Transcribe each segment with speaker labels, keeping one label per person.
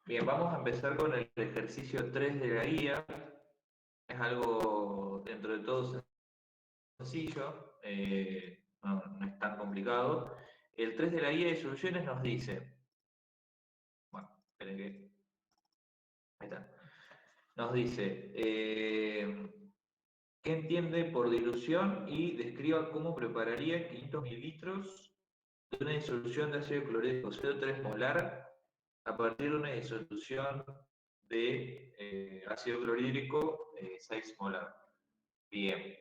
Speaker 1: Bien, vamos a empezar con el ejercicio 3 de la guía. Es algo dentro de todo sencillo, no es tan complicado. El 3 de la guía de soluciones nos dice, bueno, esperen que, ahí está, nos dice, ¿qué entiende por dilución? Y describa cómo prepararía 500 mililitros de una disolución de ácido clorhídrico 0,3 molar a partir de una disolución de ácido clorhídrico 6 molar. Bien.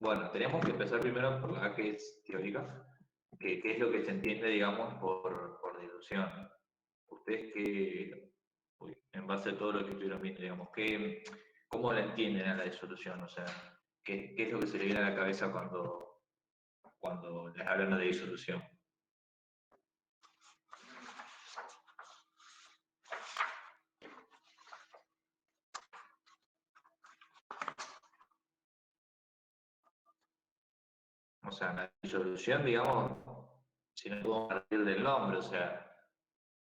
Speaker 1: Bueno, tenemos que empezar primero por la que es teórica, que es lo que se entiende, digamos, por dilución. Ustedes que, en base a todo lo que estuvieron viendo, digamos, ¿cómo la entienden a la disolución? O sea, ¿qué es lo que se le viene a la cabeza cuando les hablan de disolución? O sea, la disolución, digamos, si no podemos partir del nombre, o sea,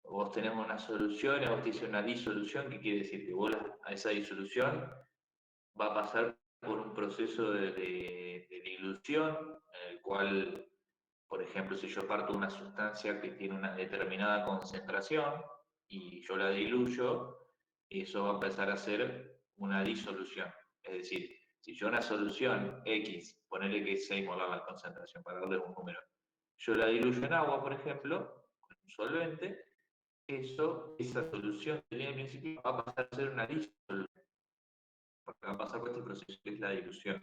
Speaker 1: vos tenés una solución y vos te dice una disolución, ¿qué quiere decir? Que vos a esa disolución va a pasar por un proceso de dilución, en el cual, por ejemplo, si yo parto de una sustancia que tiene una determinada concentración y yo la diluyo, eso va a empezar a ser una disolución. Es decir, si yo una solución X, ponerle que es 6 molar la concentración, para darle un número, yo la diluyo en agua, por ejemplo, con un solvente, esa solución que tenía al principio va a pasar a ser una disolución, porque va a pasar por este proceso que es la dilución,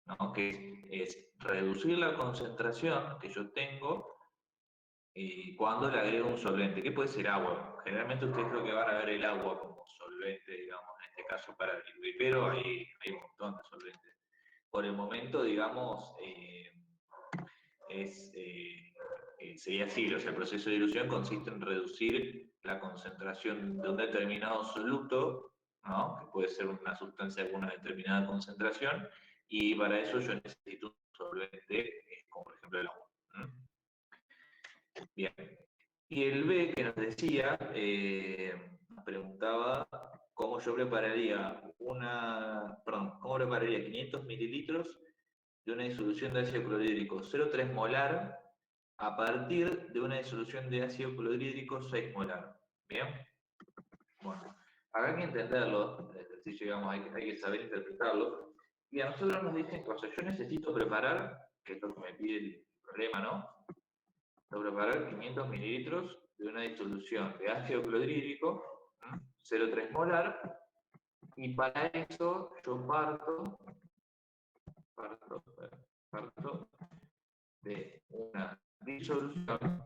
Speaker 1: ¿no? Que es reducir la concentración que yo tengo cuando le agrego un solvente, que puede ser agua. Generalmente ustedes creo que van a ver el agua como solvente, digamos, en este caso para diluir, pero hay un montón de solventes. Por el momento, digamos, sería así, o sea, el proceso de dilución consiste en reducir la concentración de un determinado soluto, ¿no? Que puede ser una sustancia de una determinada concentración, y para eso yo necesito un solvente, como por ejemplo el agua. Bien. Y el B que nos decía, nos preguntaba cómo yo prepararía cómo prepararía 500 mililitros de una disolución de ácido clorhídrico 0,3 molar a partir de una disolución de ácido clorhídrico 6 molar. ¿Bien? Bueno, acá hay que entenderlo, el ejercicio, digamos, hay que saber interpretarlo. Y a nosotros nos dicen cosas. Yo necesito preparar, que es lo que me pide el problema, ¿no? Preparar 500 mililitros de una disolución de ácido clorhídrico 0,3 molar, y para eso yo parto de una disolución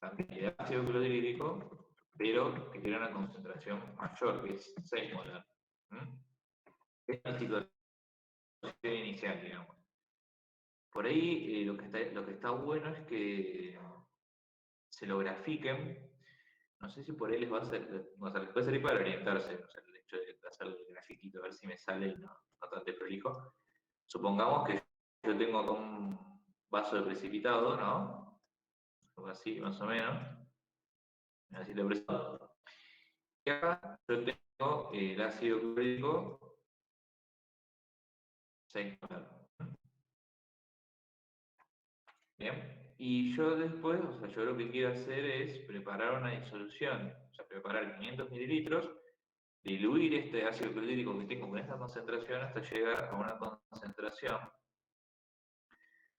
Speaker 1: también de ácido clorhídrico, pero que tiene una concentración mayor, que es 6 molar. Es la situación inicial, digamos. Por ahí lo que está bueno es que se lo grafiquen. No sé si por ahí les va a ser, o sea, les puede servir para orientarse, o sea, el hecho de hacer el grafiquito, a ver si me sale no tan desprolijo. Supongamos que yo tengo acá un vaso de precipitado, ¿no? Algo así, más o menos. Así de precipitado. Y acá yo tengo el ácido clorhídrico 6 molar. Bien. Y yo después, o sea, yo lo que quiero hacer es preparar una disolución, o sea, preparar 500 mililitros, diluir este ácido clorhídrico que tengo con esta concentración hasta llegar a una concentración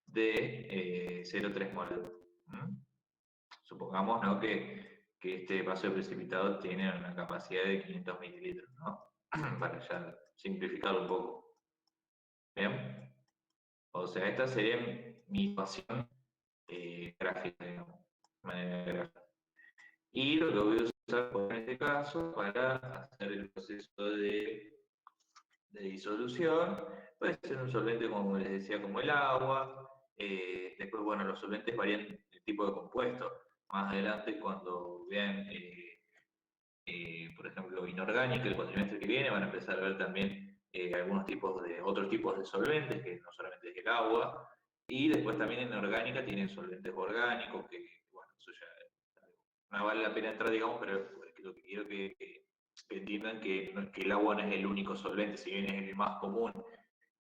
Speaker 1: de 0,3 molar. Supongamos, ¿no? que este vaso de precipitado tiene una capacidad de 500 mililitros, ¿no? Para ya simplificarlo un poco. ¿Bien? O sea, esta sería mi ecuación gráfica, digamos. Y lo que voy a usar en este caso para hacer el proceso de disolución, puede ser un solvente, como les decía, como el agua. Después, bueno, los solventes varían el tipo de compuesto. Más adelante, cuando vean, por ejemplo, inorgánica, el cuatrimestre que viene, van a empezar a ver también otros tipos de solventes, que no solamente es el agua. Y después también en orgánica tienen solventes orgánicos, que bueno, eso ya no vale la pena entrar, digamos, pero lo que quiero que entiendan que el agua no es el único solvente, si bien es el más común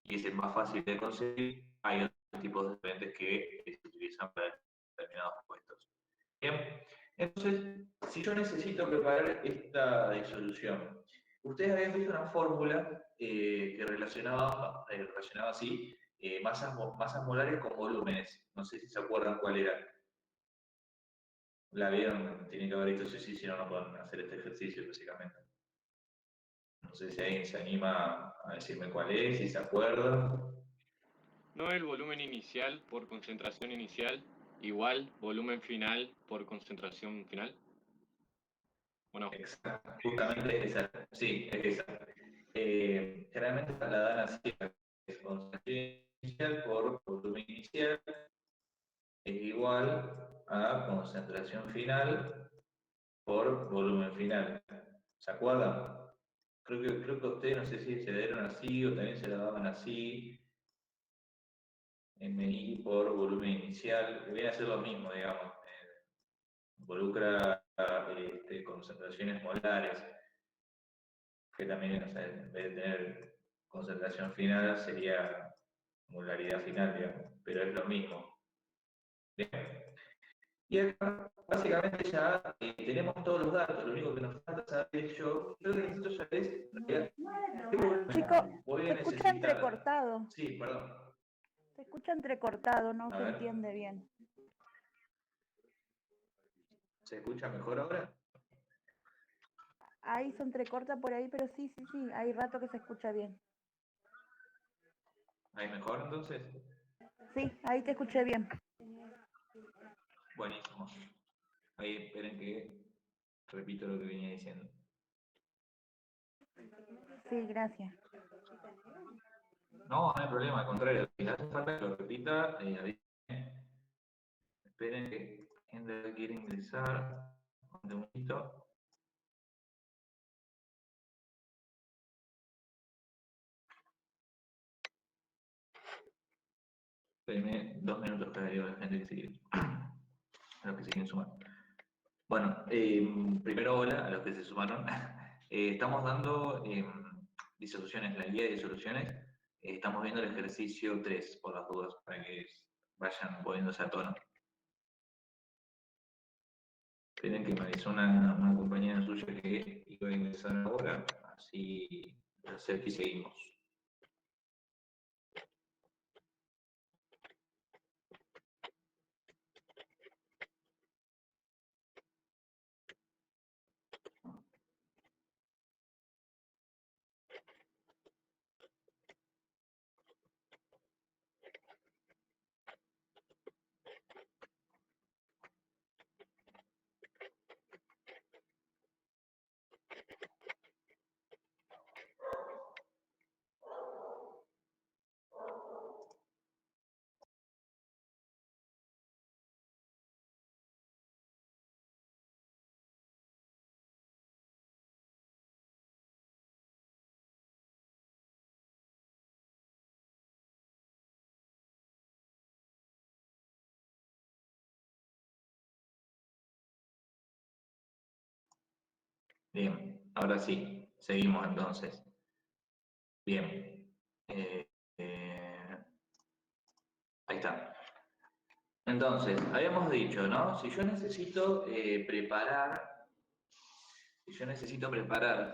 Speaker 1: y es el más fácil de conseguir, hay otros tipos de solventes que se utilizan para determinados puestos. Bien, entonces, si yo necesito preparar esta disolución, ustedes habían visto una fórmula que relacionaba así masas molares con volúmenes. No sé si se acuerdan cuál era. La vieron, tienen que haber visto, sí, si no, no pueden hacer este ejercicio, básicamente. No sé si alguien se anima a decirme cuál es, si se acuerda.
Speaker 2: No, el volumen inicial por concentración inicial igual volumen final por concentración final. ¿O no?
Speaker 1: Exacto, justamente esa. Sí, es esa. Generalmente la dan así, es concentración inicial por volumen inicial es igual a concentración final por volumen final. ¿Se acuerdan? Creo que ustedes no sé si se dieron así o también se la daban así. MI por volumen inicial, viene a ser lo mismo, digamos. Involucra concentraciones molares, que también, o sea, en vez de tener concentración final, sería molaridad final, digamos, pero es lo mismo. Bien. Y acá, básicamente, ya tenemos todos los datos, lo único que nos falta saber es yo que necesito saber es, ¿qué volumen
Speaker 3: Chico,
Speaker 1: voy
Speaker 3: se
Speaker 1: a
Speaker 3: escucha
Speaker 1: necesitar?
Speaker 3: entrecortado.
Speaker 1: Sí, perdón.
Speaker 3: Se escucha entrecortado, no
Speaker 1: A
Speaker 3: se
Speaker 1: ver,
Speaker 3: entiende bien.
Speaker 1: ¿se escucha mejor ahora?
Speaker 3: Ahí se entrecorta por ahí, pero sí, hay rato que se escucha bien.
Speaker 1: ¿Ahí mejor entonces?
Speaker 3: Sí, ahí te escuché bien.
Speaker 1: Buenísimo. Ahí esperen que repito lo que venía diciendo.
Speaker 3: Sí, gracias.
Speaker 1: No, no hay problema, al contrario. Si hace falta que lo repita, esperen que gente quiere ingresar. Un segundito. Espérenme 2 minutos para que diga la gente que se quiere. A los que se quieren sumar. Bueno, primero hola a los que se sumaron. Estamos dando disoluciones, la guía de disoluciones. Estamos viendo el ejercicio 3, por las dudas, para que vayan poniéndose a tono. Esperen que me avisó una compañera suya que iba a ingresar ahora, así hacer que seguimos. Bien, ahora sí, seguimos entonces. Bien. Ahí está. Entonces, habíamos dicho, ¿no? Si yo necesito preparar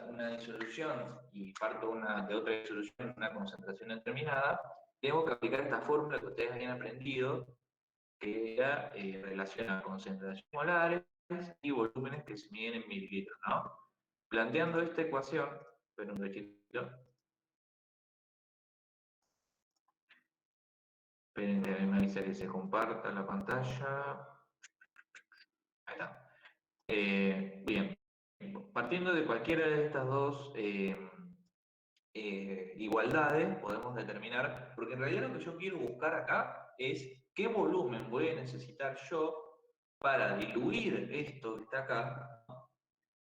Speaker 1: una disolución y parto de otra disolución, una concentración determinada, tengo que aplicar esta fórmula que ustedes habían aprendido, que era relaciona concentraciones molares y volúmenes que se miden en mililitros, ¿no? Planteando esta ecuación, pero un ratito, esperen que me avisa que se comparta la pantalla. Ahí está. Bien, partiendo de cualquiera de estas dos igualdades, podemos determinar, porque en realidad lo que yo quiero buscar acá es qué volumen voy a necesitar yo para diluir esto que está acá, ¿no?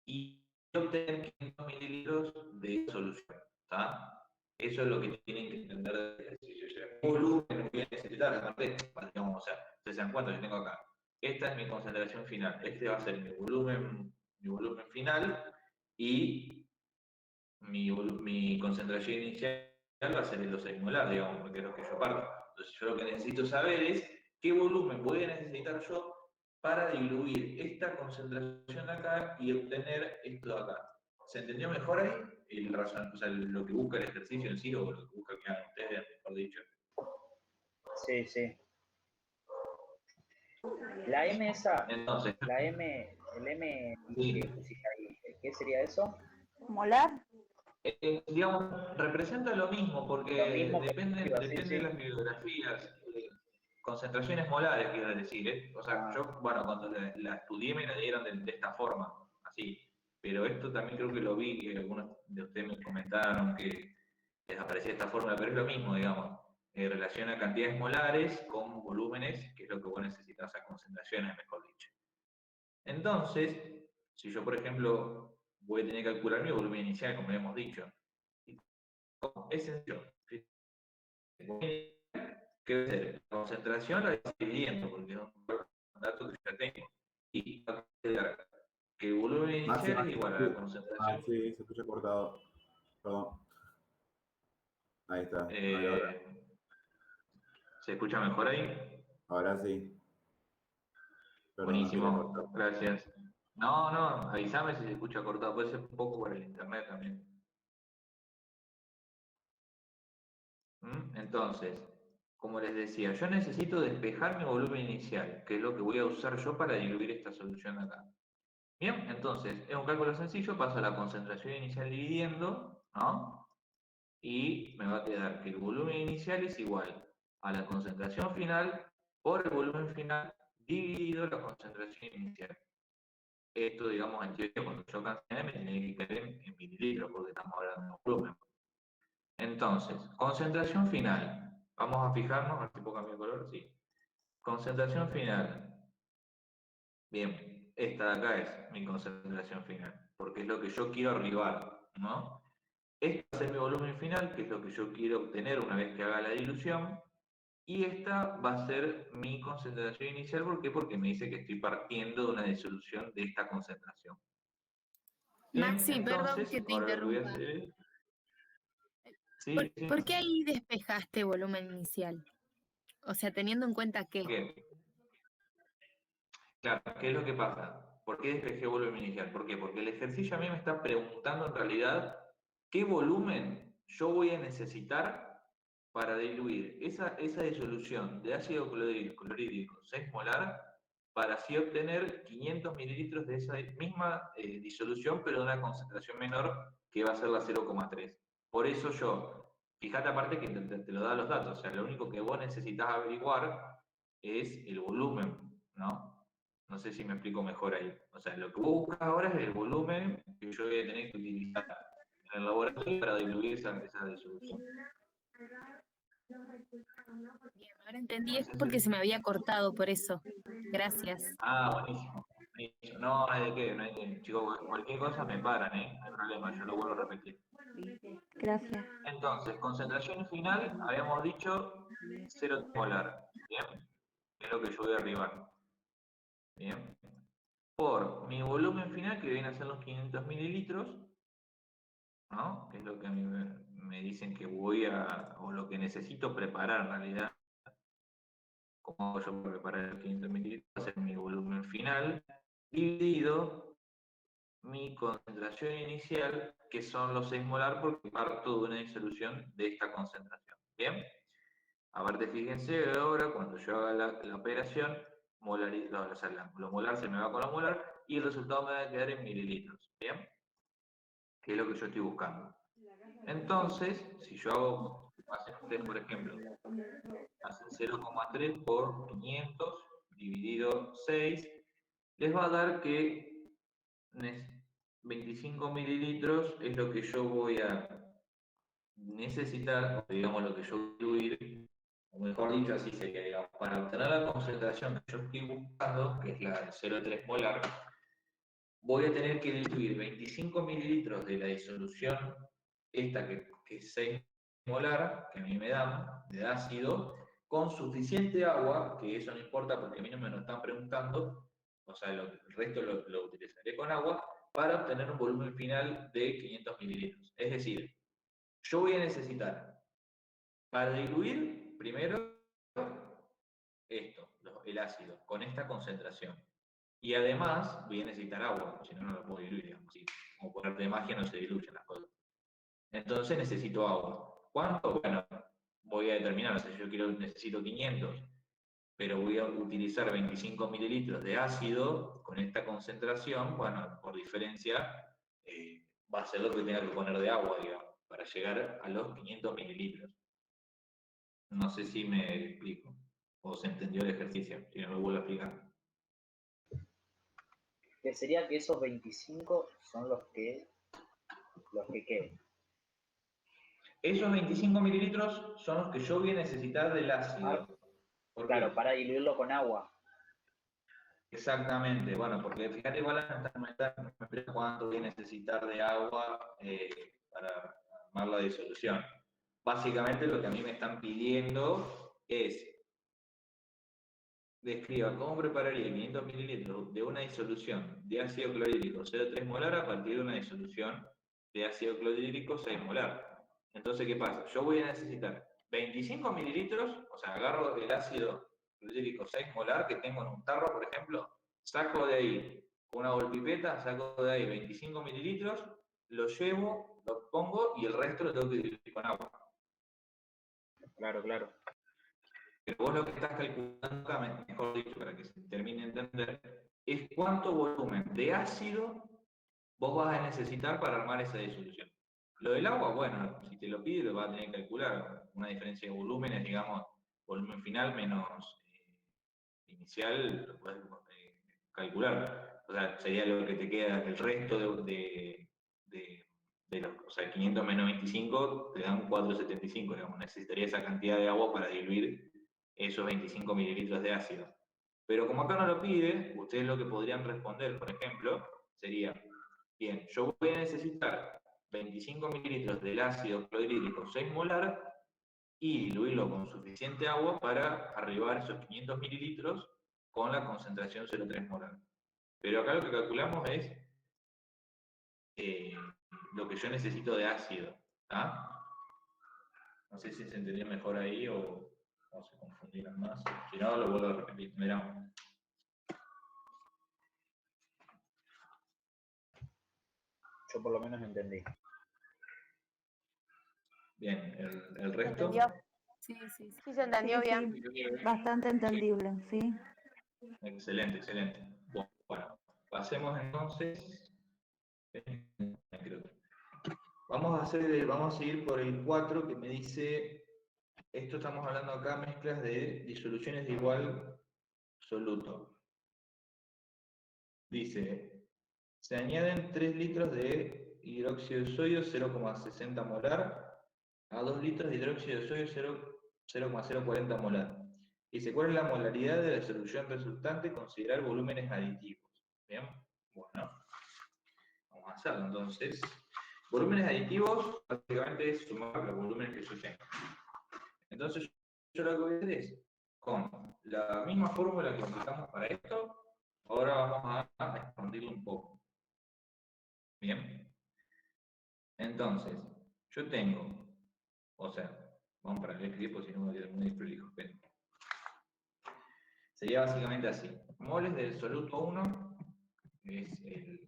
Speaker 1: Y obtener 500 mililitros de solución. ¿Está? Eso es lo que tienen que entender del ejercicio. ¿Qué volumen voy a necesitar? Aparte, digamos, o sea, ustedes se dan cuenta, yo tengo acá esta es mi concentración final, este va a ser mi volumen final y mi concentración inicial va a ser el 2,6 molar, digamos, porque es lo que yo parto. Entonces yo lo que necesito saber es qué volumen voy a necesitar yo para diluir esta concentración acá y obtener esto de acá. ¿Se entendió mejor ahí? O sea, lo que busca el ejercicio en sí o lo que busca que hagan ustedes, mejor dicho.
Speaker 4: Sí, sí. La M esa,
Speaker 1: Entonces,
Speaker 4: la M, el M
Speaker 1: sí,
Speaker 4: que pusiste ahí, ¿qué sería eso?
Speaker 3: ¿Molar?
Speaker 1: digamos, representa lo mismo
Speaker 4: Lo
Speaker 1: porque
Speaker 4: mismo que
Speaker 1: depende
Speaker 4: sí,
Speaker 1: de
Speaker 4: sí.
Speaker 1: las bibliografías. Concentraciones molares, quiero decir, ¿eh? O sea,
Speaker 4: Ah,
Speaker 1: yo, bueno, cuando la estudié me la dieron de esta forma, así. Pero esto también creo que lo vi, que algunos de ustedes me comentaron que les aparecía esta fórmula, pero es lo mismo, digamos. Relaciona cantidades molares con volúmenes, que es lo que vos necesitas, o sea, concentraciones, mejor dicho. Entonces, si yo, por ejemplo, voy a tener que calcular mi volumen inicial, como hemos dicho, es sencillo. ¿Qué debe ser? La concentración la estoy dividiendo, porque es un dato que ya tengo. Y va a quedar que el volumen inicial es igual a la concentración.
Speaker 5: Sí, se escucha cortado. Perdón. Ahí está.
Speaker 1: Eh, ¿Se escucha mejor ahí?
Speaker 5: Ahora sí. Perdón, no quería cortar.
Speaker 1: Buenísimo, gracias. No, no, avísame si se escucha cortado, puede ser un poco por el internet también. Entonces, como les decía, yo necesito despejar mi volumen inicial, que es lo que voy a usar yo para diluir esta solución acá. Bien, entonces, es un cálculo sencillo, paso la concentración inicial dividiendo, ¿no? Y me va a quedar que el volumen inicial es igual a la concentración final por el volumen final dividido la concentración inicial. Esto, digamos, en teoría, cuando yo cancelé, me tenía que quedar en mililitros, porque estamos hablando de volumen. Entonces, concentración final. Vamos a fijarnos, a ver si puedo cambiar el color, sí. Concentración final. Bien, esta de acá es mi concentración final, porque es lo que yo quiero arribar, ¿no? Este va a ser mi volumen final, que es lo que yo quiero obtener una vez que haga la dilución, y esta va a ser mi concentración inicial, ¿por qué? Porque me dice que estoy partiendo de una disolución de esta concentración. Bien,
Speaker 6: Maxi, perdón
Speaker 1: entonces,
Speaker 6: que te
Speaker 1: ahora lo que voy a
Speaker 6: interrumpa.
Speaker 1: hacer es...
Speaker 6: ¿Por,
Speaker 1: Sí, sí.
Speaker 6: por qué ahí despejaste volumen inicial? O sea, teniendo en cuenta que...
Speaker 1: ¿Qué? Claro, ¿qué es lo que pasa? ¿Por qué despejé volumen inicial? ¿Por qué? Porque el ejercicio a mí me está preguntando en realidad qué volumen yo voy a necesitar para diluir esa disolución de ácido clorhídrico 6 molar para así obtener 500 mililitros de esa misma disolución, pero de una concentración menor que va a ser la 0,3. Por eso yo, fíjate aparte que te lo da los datos, o sea, lo único que vos necesitas averiguar es el volumen, ¿no? No sé si me explico mejor ahí. O sea, lo que vos buscas ahora es el volumen que yo voy a tener que utilizar en el laboratorio para diluir esa disolución.
Speaker 6: Bien, ahora entendí, es porque se me había cortado, por eso. Gracias.
Speaker 1: Ah, buenísimo. Buenísimo. No, no hay de qué, no hay de qué. Chicos, cualquier cosa me paran, ¿eh? No hay problema, yo lo vuelvo a repetir.
Speaker 3: Gracias.
Speaker 1: Entonces, concentración final, habíamos dicho 0 molar. ¿Bien? Es lo que yo voy a arribar. ¿Bien? Por mi volumen final, que viene a ser los 500 mililitros, ¿no? Que es lo que a mí me dicen que voy a, o lo que necesito preparar en realidad, como hago yo para preparar los 500 mililitros, va a ser mi volumen final, dividido mi concentración inicial, que son los 6 molar, porque parto de una disolución de esta concentración. ¿Bien? Aparte, fíjense ahora, cuando yo haga la operación, lo molar se me va con lo molar, y el resultado me va a quedar en mililitros. ¿Bien? Que es lo que yo estoy buscando. Entonces, si yo hago, hacen ustedes por ejemplo, hacen 0,3 por 500 dividido 6, les va a dar que 25 mililitros es lo que yo voy a necesitar, digamos lo que yo voy a diluir, o mejor dicho, así sería, digamos, para obtener la concentración que yo estoy buscando, que es la de 0,3 molar, voy a tener que diluir 25 mililitros de la disolución, esta que es 6 molar, que a mí me dan, de ácido, con suficiente agua, que eso no importa porque a mí no me lo están preguntando, o sea, el resto lo utilizaré con agua, para obtener un volumen final de 500 mililitros. Es decir, yo voy a necesitar, para diluir, primero, esto, el ácido, con esta concentración. Y además voy a necesitar agua, si no, no lo puedo diluir, digamos, así, como por arte de magia no se diluyen las cosas. Entonces necesito agua. ¿Cuánto? Bueno, voy a determinar, o sea, yo necesito 500, pero voy a utilizar 25 mililitros de ácido con esta concentración, bueno, por diferencia, va a ser lo que tenga que poner de agua, digamos, para llegar a los 500 mililitros. No sé si me explico, o se entendió el ejercicio, si no lo vuelvo a explicar.
Speaker 4: Que sería que esos 25 son los que queden.
Speaker 1: Esos 25 mililitros son los que yo voy a necesitar del ácido.
Speaker 4: Claro, para diluirlo con agua.
Speaker 1: Exactamente, bueno, porque fíjate, igual me explica cuánto voy a necesitar de agua para armar la disolución. Básicamente lo que a mí me están pidiendo es describa cómo prepararía 500 mililitros de una disolución de ácido clorhídrico 0,3 molar a partir de una disolución de ácido clorhídrico 6 molar. Entonces, ¿qué pasa? Yo voy a necesitar 25 mililitros, o sea, agarro el ácido clorhídrico 6 molar que tengo en un tarro, por ejemplo, saco de ahí una bolpipeta, saco de ahí 25 mililitros, lo llevo, lo pongo y el resto lo tengo que diluir con agua.
Speaker 4: Claro, claro.
Speaker 1: Pero vos lo que estás calculando acá, mejor dicho, para que se termine de entender, es cuánto volumen de ácido vos vas a necesitar para armar esa disolución. Lo del agua, bueno, si te lo pide, lo vas a tener que calcular. Una diferencia de volúmenes, digamos, volumen final menos inicial, lo puedes calcular. O sea, sería lo que te queda, el resto de los, o sea, 500 menos 25 te dan 475, digamos, necesitaría esa cantidad de agua para diluir esos 25 mililitros de ácido. Pero como acá no lo pide, ustedes lo que podrían responder, por ejemplo, sería, bien, yo voy a necesitar 25 mililitros del ácido clorhídrico 6 molar y diluirlo con suficiente agua para arribar esos 500 mililitros con la concentración 0,3 molar. Pero acá lo que calculamos es lo que yo necesito de ácido. ¿Ah? No sé si se entendió mejor ahí o se confundieron más. Si no, lo vuelvo a repetir. Mirá.
Speaker 4: Yo por lo menos entendí.
Speaker 1: Bien, el resto.
Speaker 3: ¿Entendió?
Speaker 6: Sí, sí, sí.
Speaker 7: Sí, se entendió
Speaker 3: Sí,
Speaker 7: bien.
Speaker 3: sí, bastante entendible, sí.
Speaker 1: Excelente, excelente. Bueno, pasemos entonces. Vamos a seguir por el 4 que me dice, esto estamos hablando acá, mezclas de disoluciones de igual soluto. Dice, se añaden 3 litros de hidróxido de sodio 0,60 molar a 2 litros de hidróxido de sodio 0,040 molar. Dice, ¿cuál es la molaridad de la solución resultante? Considerar volúmenes aditivos. ¿Bien? Bueno, vamos a hacerlo entonces. Volúmenes aditivos, básicamente es sumar los volúmenes que yo tengo. Entonces, yo lo que voy a hacer es, con la misma fórmula que utilizamos para esto, ahora vamos a expandirlo un poco. Bien. Entonces, yo tengo, o sea, vamos para el escribir, porque si no me voy a quedar muy desprolijo. Sería básicamente así. Moles del soluto 1 es el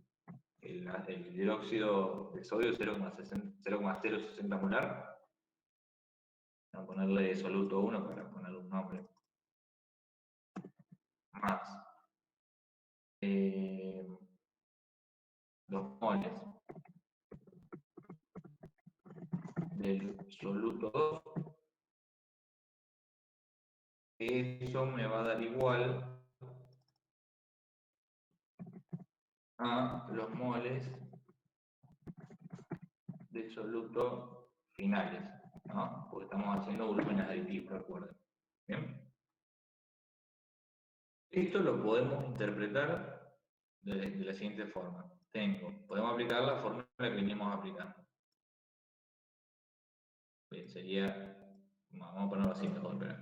Speaker 1: hidróxido de sodio 0,060 molar. Vamos a ponerle soluto 1 para ponerle un nombre. Más 2 moles del soluto 2. Eso me va a dar igual a los moles de soluto finales, ¿no? Porque estamos haciendo volúmenes aditivos, recuerden. ¿Bien? Esto lo podemos interpretar de la siguiente forma. Podemos aplicar la fórmula que venimos aplicando. Bien, sería, vamos a ponerlo así mejor, pero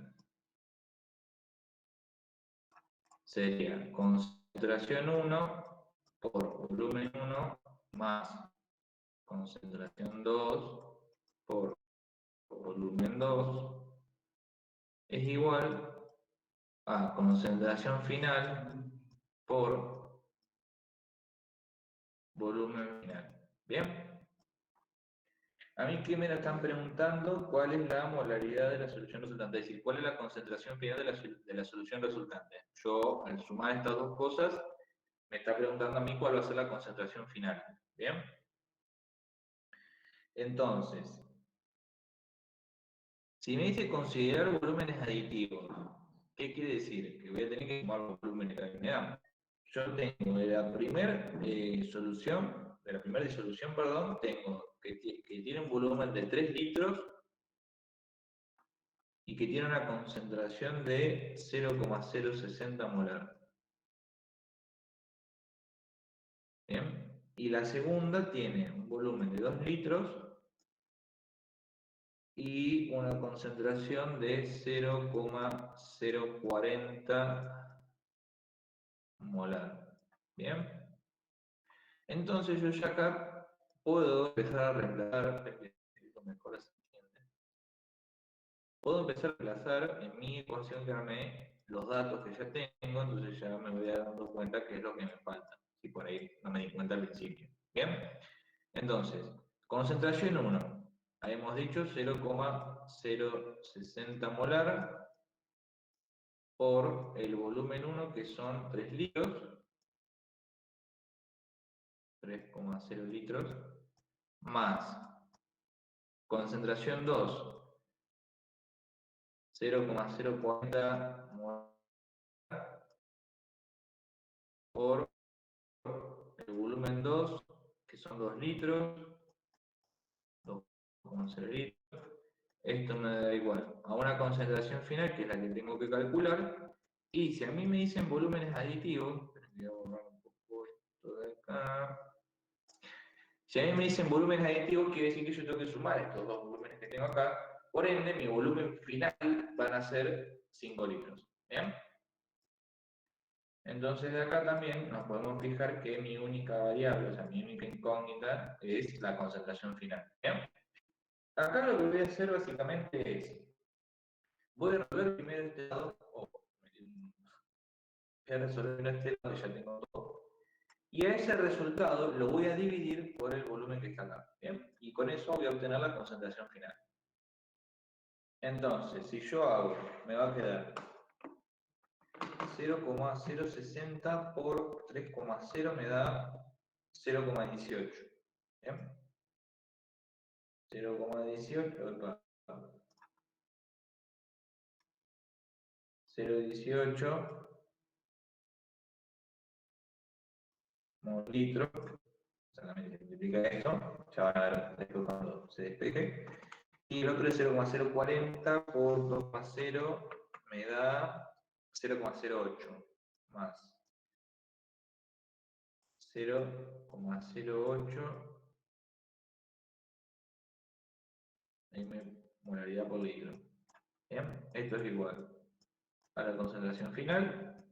Speaker 1: sería concentración 1 por volumen 1 más concentración 2 por volumen 2 es igual a concentración final por volumen final. ¿Bien? A mí que me la están preguntando cuál es la molaridad de la solución resultante, es decir, cuál es la concentración final de la solución resultante. Yo, al sumar estas dos cosas, me está preguntando a mí cuál va a ser la concentración final. ¿Bien? Entonces, si me dice considerar volúmenes aditivos, ¿qué quiere decir? Que voy a tener que sumar los volúmenes que me dan. Yo tengo de la primera disolución, tengo que tiene un volumen de 3 litros y que tiene una concentración de 0,060 molar. ¿Bien? Y la segunda tiene un volumen de 2 litros y una concentración de 0,040 molar. ¿Bien? Entonces yo ya acá puedo empezar a reemplazar, mejor se entiende. Puedo empezar a reemplazar en mi ecuación que armé los datos que ya tengo, entonces ya me voy dando cuenta qué es lo que me falta. Si por ahí no me di cuenta al principio. ¿Bien? Entonces, concentración 1. Habíamos dicho 0,060 molar por el volumen 1, que son 3 litros. 3,0 litros. Más concentración 2. 0,040 molar por el volumen 2, que son 2 litros, 2,0 litros. Esto me da igual a una concentración final, que es la que tengo que calcular. Y si a mí me dicen volúmenes aditivos, voy a borrar un poco esto de acá. Si a mí me dicen volúmenes aditivos, quiere decir que yo tengo que sumar estos dos volúmenes que tengo acá. Por ende, mi volumen final van a ser 5 litros. ¿Bien? Entonces de acá también nos podemos fijar que mi única variable, o sea, mi única incógnita, es la concentración final. ¿Bien? Acá lo que voy a hacer básicamente es, voy a resolver primero este lado, o voy a resolver este lado que ya tengo todo, y a ese resultado lo voy a dividir por el volumen que está acá. ¿Bien? Y con eso voy a obtener la concentración final. Entonces, si yo hago, me va a quedar 0,060 por 3,0 me da 0,18. ¿Bien? 0,18, 0,18 litros, solamente se multiplica esto, ya van a ver después cuando se despeje. Y el otro es 0,040 por 2,0 me da 0,08 más 0,08 molaridad por litro. Bien, esto es igual a la concentración final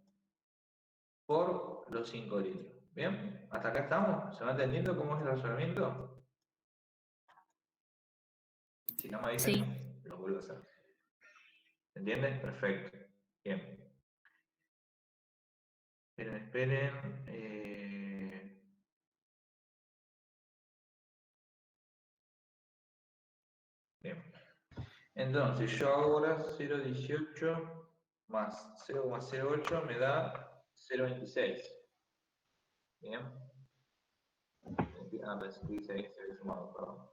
Speaker 1: por los 5 litros. Bien, hasta acá estamos. ¿Se va entendiendo cómo es el razonamiento? Si no me dicen,
Speaker 6: Sí.
Speaker 1: lo vuelvo a hacer. ¿Se entiende? Perfecto. Bien. Esperen. Bien. Entonces, yo ahora 0,18 más 0,08 me da 0,26. Bien. Ah, pensé que dice ahí, se había sumado, perdón.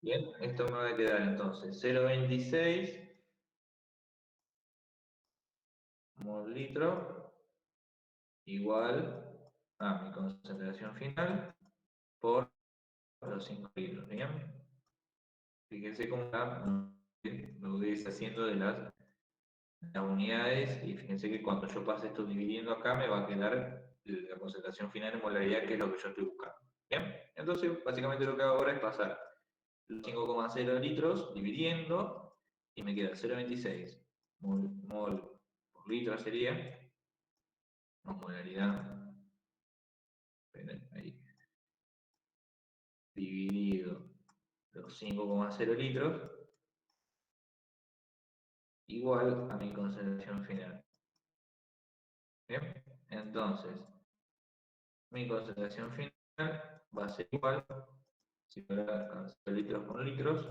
Speaker 1: Bien, esto me va a quedar entonces 0,26 mol litro igual a mi concentración final por los 5 litros. ¿Bien? Fíjense cómo lo voy deshaciendo de las unidades y fíjense que cuando yo pase esto dividiendo acá me va a quedar la concentración final en molaridad, que es lo que yo estoy buscando. ¿Bien? Entonces, básicamente lo que hago ahora es pasar los 5,0 litros dividiendo y me queda 0,26 mol por litro sería, no molaridad, ahí, dividido los 5,0 litros, igual a mi concentración final. Bien, entonces, mi concentración final va a ser igual, si fuera 0 litros con litros,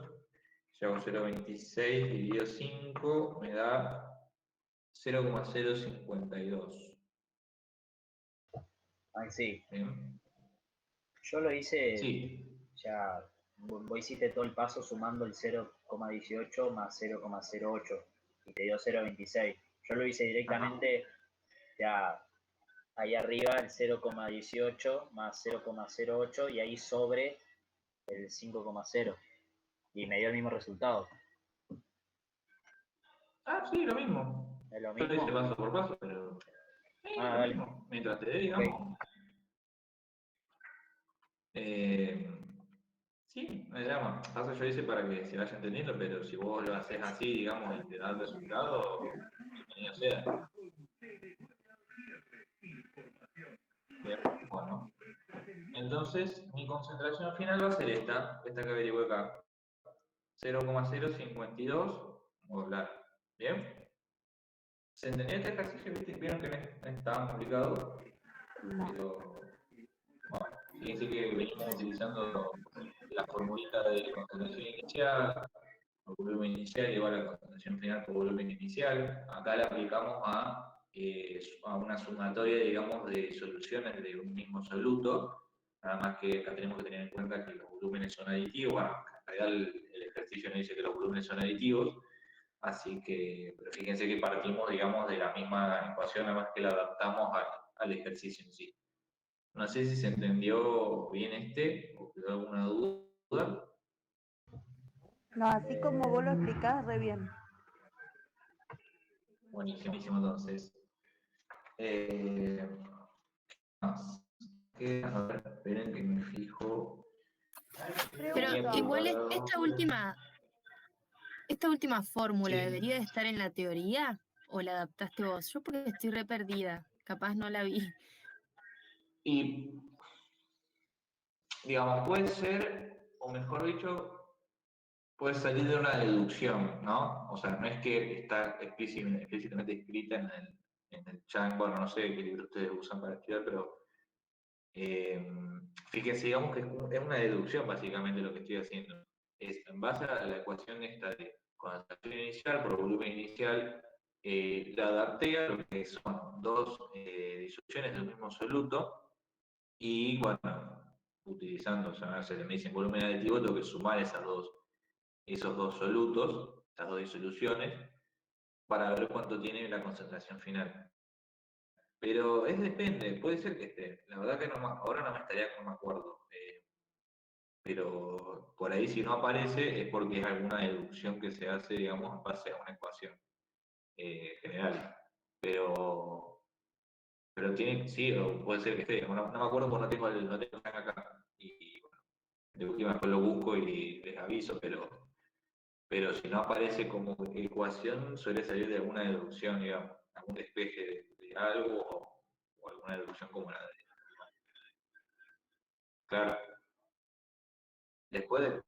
Speaker 1: si hago 0,26 dividido 5, me da 0,052.
Speaker 4: Ay, sí.
Speaker 1: ¿Bien?
Speaker 4: Yo lo hice,
Speaker 1: Sí,
Speaker 4: ya, vos hiciste todo el paso sumando el 0,18 más 0,08 y te dio 0,26. Yo lo hice directamente, ya ahí arriba el 0,18 más 0,08 y ahí sobre el 5,0 y me dio el mismo resultado.
Speaker 1: sí, lo mismo.
Speaker 4: ¿Es lo
Speaker 1: Yo lo hice
Speaker 4: mismo?
Speaker 1: paso por paso, pero lo
Speaker 4: Dale.
Speaker 1: mismo. Mientras te dé,
Speaker 4: Ok.
Speaker 1: digamos. Sí, me llama. Paso yo hice para que se vaya entendiendo, pero si vos lo haces así, digamos, y te da el resultado, bienvenido sea. Bien, bueno. Entonces, mi concentración final va a ser esta que averigué acá. 0,052 molar. ¿Bien? ¿Se entendía este ejercicio? ¿Vieron que no es tan complicado?
Speaker 3: No.
Speaker 1: Pero, bueno, fíjense que venimos utilizando la formulita de concentración inicial, el volumen inicial igual a la concentración final por volumen inicial. Acá la aplicamos a una sumatoria, digamos, de soluciones de un mismo soluto. Nada más que acá tenemos que tener en cuenta que los volúmenes son aditivos. Bueno, en realidad el ejercicio no dice que los volúmenes son aditivos, así que, pero fíjense que partimos, digamos, de la misma ecuación, nada más que la adaptamos al ejercicio en sí. No sé si se entendió bien o quedó alguna duda.
Speaker 3: No, así como vos lo explicás, re bien.
Speaker 1: Buenísimo, entonces. Más. A ver, esperen que me fijo.
Speaker 6: Pero
Speaker 3: Pregunta.
Speaker 6: igual esta última fórmula
Speaker 1: Sí.
Speaker 6: debería de estar en la teoría o la adaptaste vos. Yo porque estoy re perdida, capaz no la vi.
Speaker 1: Y, digamos, puede ser, o mejor dicho, puede salir de una deducción, ¿no? O sea, no es que está explícitamente escrita en el chat, bueno, no sé qué libro ustedes usan para estudiar, pero fíjense, digamos que es una deducción básicamente lo que estoy haciendo. Es en base a la ecuación esta de concentración inicial por volumen inicial, la adapté a lo que son dos disoluciones del mismo soluto y bueno, utilizando, o sea, se me dice volumen aditivo, tengo que sumar esos dos solutos, esas dos disoluciones, para ver cuánto tiene la concentración final. Pero depende, puede ser que esté. La verdad que ahora no me estaría, no me acuerdo. Pero por ahí si no aparece es porque es alguna deducción que se hace, digamos, en base a una ecuación general. Pero tiene, sí, o puede ser que esté. No me acuerdo porque no tengo el acá. Y bueno, de última después lo busco y les aviso, pero si no aparece como ecuación suele salir de alguna deducción, digamos, algún despeje de algo o alguna deducción como la de... Claro, después de...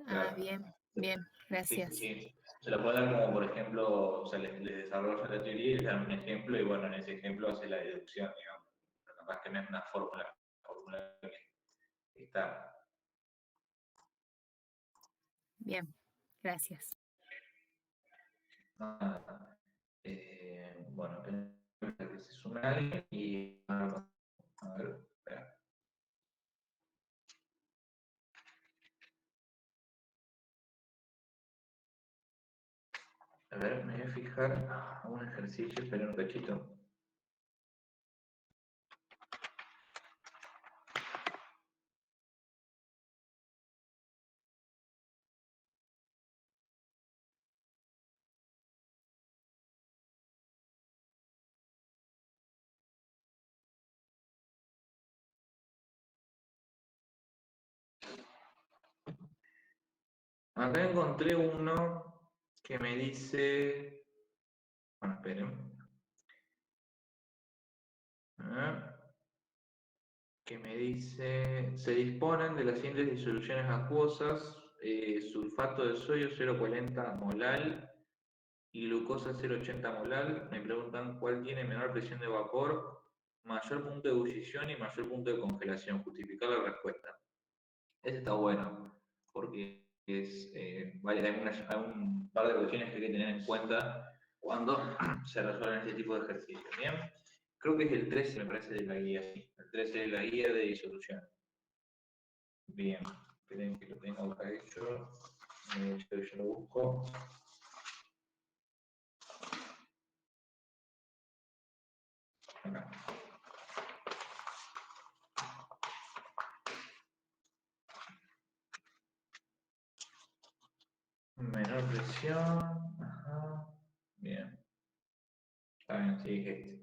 Speaker 6: Ah,
Speaker 1: Claro.
Speaker 6: bien, bien,
Speaker 1: Sí,
Speaker 6: gracias.
Speaker 1: sí. Se lo puede dar como, por ejemplo, o sea, le desarrolla la teoría y le dan un ejemplo y bueno, en ese ejemplo hace la deducción, digamos. Pero capaz que no es una fórmula que está.
Speaker 6: Bien, gracias.
Speaker 1: Bueno, que se sume alguien y a ver, espera. A ver, me voy a fijar un ejercicio, espera un cachito. Acá encontré uno que me dice... Bueno, esperen. Que me dice... Se disponen de las siguientes disoluciones acuosas, sulfato de sodio 0,40 molal y glucosa 0,80 molal. Me preguntan cuál tiene menor presión de vapor, mayor punto de ebullición y mayor punto de congelación. Justificar la respuesta. Ese está bueno, porque hay un par de cuestiones que hay que tener en cuenta cuando se resuelven este tipo de ejercicios. Bien, creo que es el 13, me parece, de la guía. Sí, el 13 de la guía de disolución. Bien, esperen que lo tengo acá hecho. Yo lo busco. Acá. Menor presión. Ajá. Bien. Está bien, sí, es este.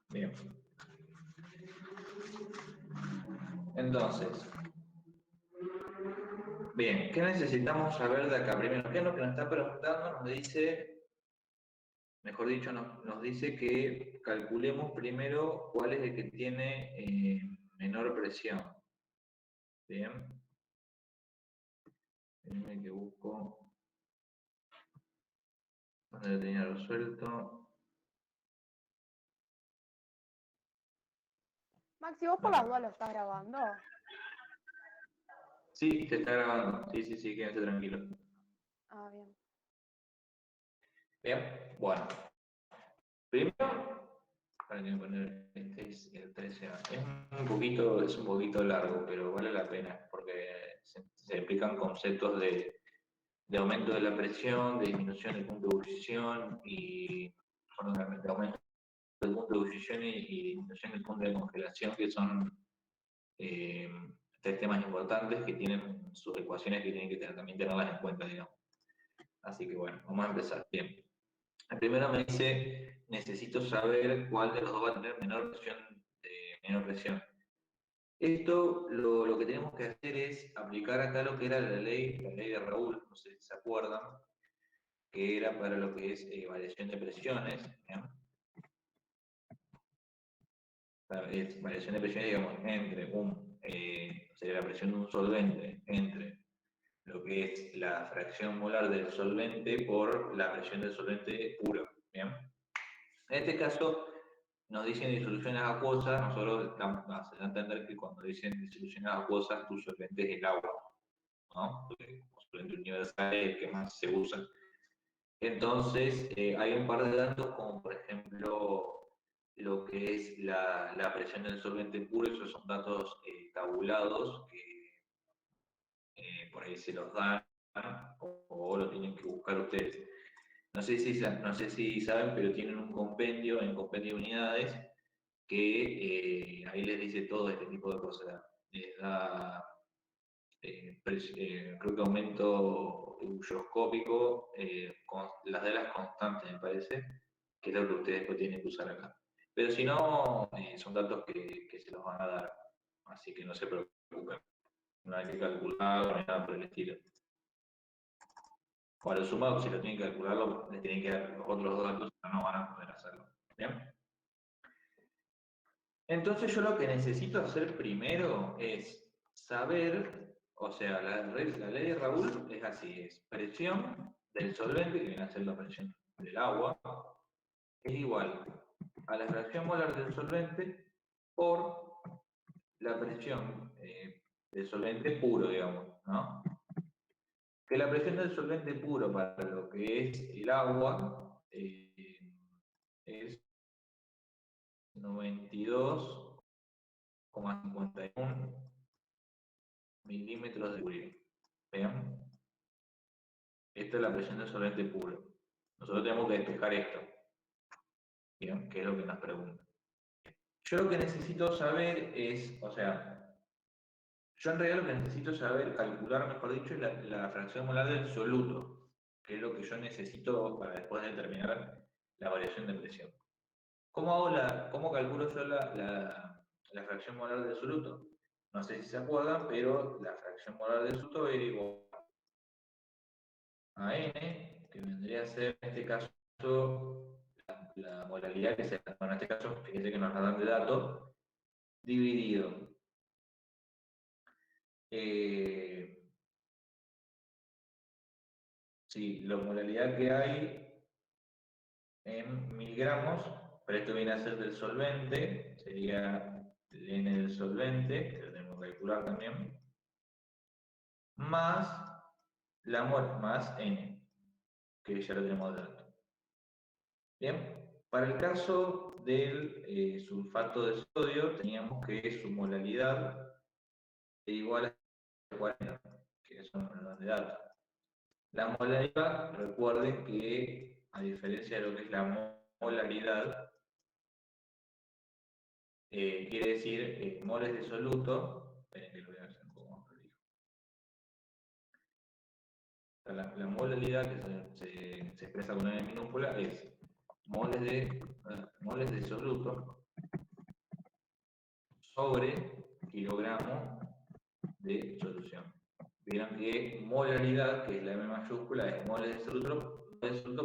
Speaker 1: Bien. Entonces, bien, ¿qué necesitamos saber de acá? Primero, ¿qué es lo que nos está preguntando? Nos dice, mejor dicho, nos dice que calculemos primero cuál es el que tiene menor presión. Bien. Déjenme que busco donde lo tenía resuelto.
Speaker 7: Maxi, ¿vos por las dudas lo estás grabando?
Speaker 1: Sí, se está grabando. Sí, quédense tranquilos.
Speaker 7: Ah, bien.
Speaker 1: Bien, bueno. Primero, para que poner este es el 13. Es un poquito largo, pero vale la pena, porque se explican conceptos de aumento de la presión, de disminución del punto de ebullición y bueno, de aumento del punto de ebullición y disminución del punto de congelación, que son tres temas importantes que tienen sus ecuaciones que tienen que también tenerlas en cuenta, digamos. Así que bueno, vamos a empezar. Bien. El primero me dice, necesito saber cuál de los dos va a tener menor presión. Esto lo que tenemos que hacer es aplicar acá lo que era la ley de Raoul, no sé si se acuerdan, que era para lo que es variación de presiones. Es variación de presiones, digamos, entre sería la presión de un solvente, entre lo que es la fracción molar del solvente por la presión del solvente puro. ¿Bien? En este caso, nos dicen disoluciones acuosas, nosotros se da a entender que cuando dicen disoluciones acuosas, tu solvente es el agua, ¿no? Porque como solvente universal es el que más se usa. Entonces, hay un par de datos, como por ejemplo lo que es la presión del solvente puro, esos son datos tabulados que por ahí se los dan o lo tienen que buscar ustedes. No sé si saben, pero tienen un compendio, en compendio de unidades, que ahí les dice todo este tipo de cosas. Les da, creo que aumento ebulloscópico, las de las constantes, me parece, que es lo que ustedes después tienen que usar acá. Pero si no, son datos que se los van a dar, así que no se preocupen. No hay que calcularlo ni nada por el estilo. O a lo sumo, si lo tienen que calcularlo, les tienen que dar los otros dos datos, no van a poder hacerlo. ¿Bien? Entonces yo lo que necesito hacer primero es saber, o sea, la ley de Raoul es así, es presión del solvente, que viene a ser la presión del agua, es igual a la fracción molar del solvente por la presión del solvente puro, digamos, ¿no? Que la presión del solvente puro para lo que es el agua es 92,51 milímetros de mercurio. ¿Vean? Esta es la presión del solvente puro. Nosotros tenemos que despejar esto. ¿Bien? Que es lo que nos pregunta. Yo lo que necesito saber es, o sea, yo en realidad lo que necesito saber, calcular, mejor dicho, es la fracción molar del soluto, que es lo que yo necesito para después determinar la variación de presión. ¿Cómo calculo yo la fracción molar del soluto? No sé si se acuerdan, pero la fracción molar del soluto era igual a N, que vendría a ser en este caso la molaridad, que se, bueno, en este caso, fíjense que nos la dan de dato, dividido sí, la molaridad que hay en miligramos, pero esto viene a ser del solvente, sería el N del solvente, que lo tenemos que calcular también, más la mol, más N, que ya lo tenemos de dato. Bien, para el caso del sulfato de sodio, teníamos que su molaridad es igual a 40, que eso nos lo dan de dato. La molaridad, recuerden que, a diferencia de lo que es la molaridad, quiere decir moles de soluto, esperen que lo voy a hacer un poco más prolijo. La molaridad que se expresa con una minúscula es moles de soluto sobre kilogramo de solución. Vieron que molaridad, que es la M mayúscula, es moles de soluto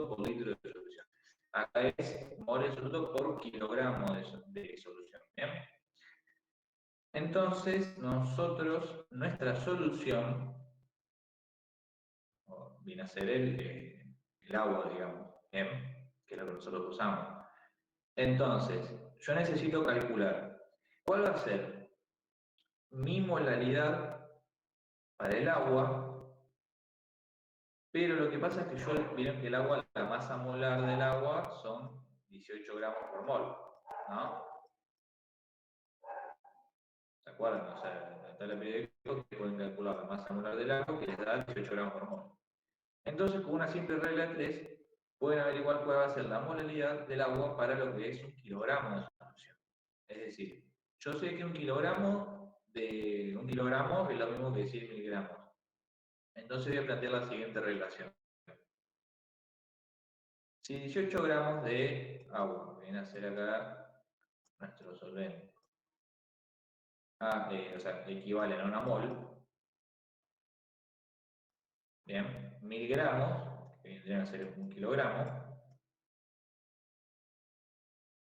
Speaker 1: por litro de solución. Acá es moles de soluto por kilogramo de solución. ¿Bien? Entonces, nuestra solución, viene a ser el agua, digamos, ¿bien? Que es lo que nosotros usamos. Entonces, yo necesito calcular cuál va a ser mi molaridad para el agua, pero lo que pasa es que vieron que el agua, la masa molar del agua son 18 gramos por mol, ¿no? ¿Se acuerdan? O sea, en la tabla periódica que pueden calcular la masa molar del agua que les da 18 gramos por mol. Entonces, con una simple regla de 3, pueden averiguar cuál va a ser la molaridad del agua para lo que es un kilogramo de solución. Es decir, yo sé que un kilogramo es lo mismo que 100 miligramos. Entonces voy a plantear la siguiente relación. Si 18 gramos de agua, viene a ser acá nuestro solvente, o sea, equivalen a una mol, bien, 1000 gramos, que vendrían a ser un kilogramo,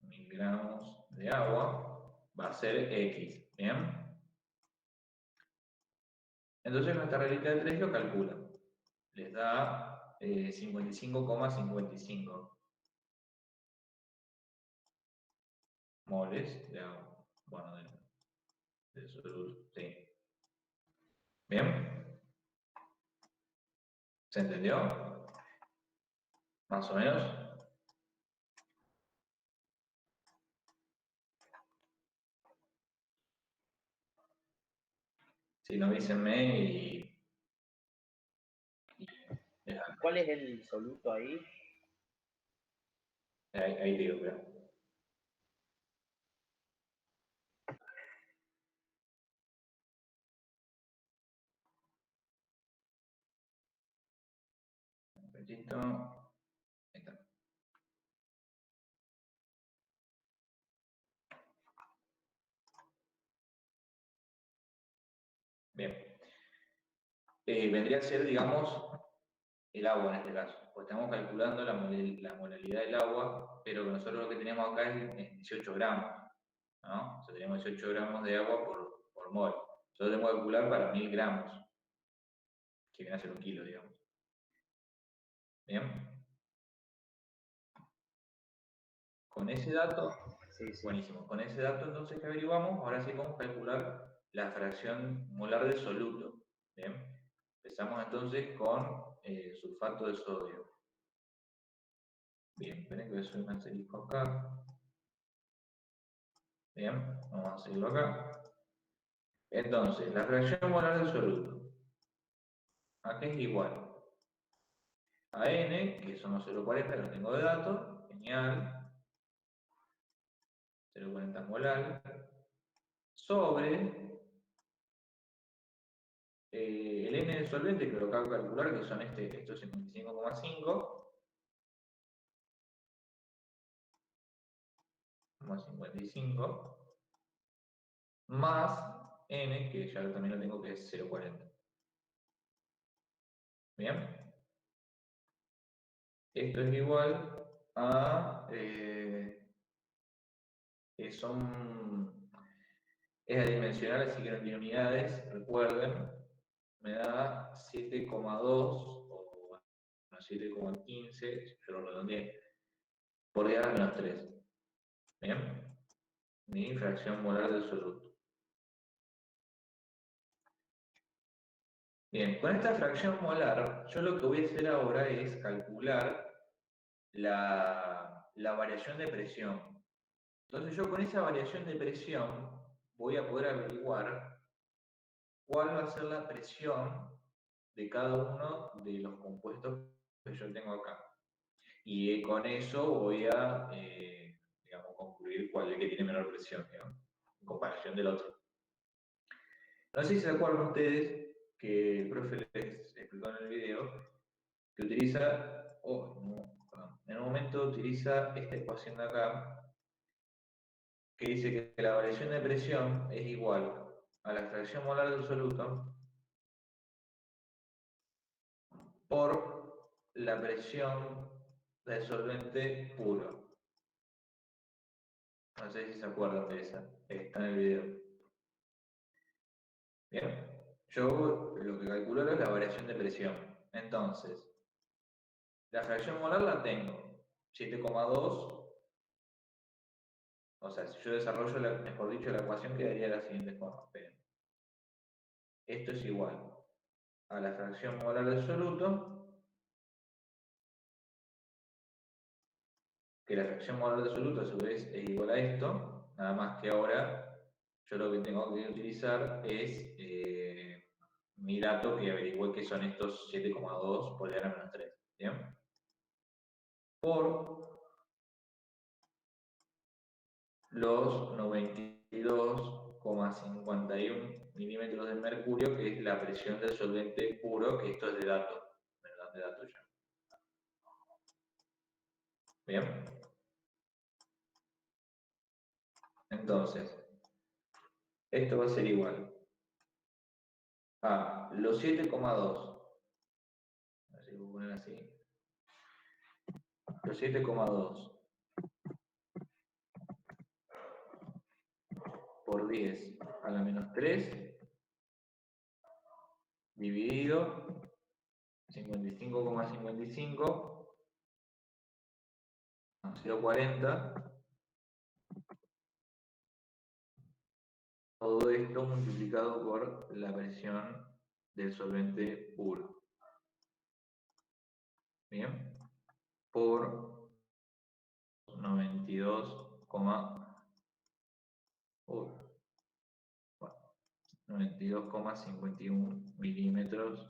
Speaker 1: 1000 gramos de agua, va a ser X, bien. Entonces nuestra reglita de 3 lo calcula, les da 55,55 moles de agua, bueno, de soluto, sí. Bien, ¿se entendió? Más o menos. Si no, avísenme y
Speaker 4: ¿Cuál es el soluto ahí?
Speaker 1: ahí digo, pero. Un momentito. Ahí está. Bien. Vendría a ser, digamos, el agua en este caso. Pues estamos calculando la molaridad del agua, pero nosotros lo que tenemos acá es 18 gramos. ¿No? O sea, tenemos 18 gramos de agua por mol. Nosotros tenemos que calcular para 1000 gramos, que viene a ser un kilo, digamos. Bien. Con ese dato,
Speaker 4: Sí, sí.
Speaker 1: buenísimo. Con ese dato entonces que averiguamos, ahora sí vamos a calcular la fracción molar de soluto. Bien. Empezamos entonces con sulfato de sodio. Bien, esperen que voy a hacer un asterisco acá. Bien, vamos a seguirlo acá. Entonces, la fracción molar del soluto. Acá es igual a N, que son los 0,40, que lo tengo de datos. Genial. 0,40 molar, sobre el N del solvente, que lo acabo de calcular, que son estos 55,5, 55, más N, que ya también lo tengo, que es 0,40. Bien. Esto es igual a... es adimensional, así que no tiene unidades, recuerden, me da 7,2 o 7,15, yo lo redondeé, por 10 a la menos 3. Bien, mi fracción molar del soluto. Bien, con esta fracción molar, yo lo que voy a hacer ahora es calcular la variación de presión. Entonces yo con esa variación de presión voy a poder averiguar cuál va a ser la presión de cada uno de los compuestos que yo tengo acá. Y con eso voy a, digamos, concluir cuál es el que tiene menor presión, digamos, en comparación del otro. No sé si se acuerdan ustedes que el profe les explicó en el video que utiliza, en un momento utiliza esta ecuación de acá, que dice que la variación de presión es igual a la fracción molar del soluto por la presión del solvente puro. No sé si se acuerdan de esa, está en el video. Bien, yo lo que calculo es la variación de presión. Entonces, la fracción molar la tengo, 7,2. O sea, si yo desarrollo, mejor dicho, la ecuación quedaría de la siguiente forma. Esperen. Esto es igual a la fracción molar del soluto, que la fracción molar del soluto a su vez es igual a esto, nada más que ahora yo lo que tengo que utilizar es mi dato que averigüé que son estos 7,2 por 10 a la menos 3. ¿Bien? Por los 92,51 milímetros de mercurio, que es la presión del solvente puro, que esto es de dato. Me lo dan de dato ya. Bien. Entonces, esto va a ser igual a los 7,2. A ver si lo voy a poner así. Los 7,2 por 10 a la menos 3 dividido 55,55 a 0,40. Todo esto multiplicado por la presión del solvente puro. Bien, por 92,51 milímetros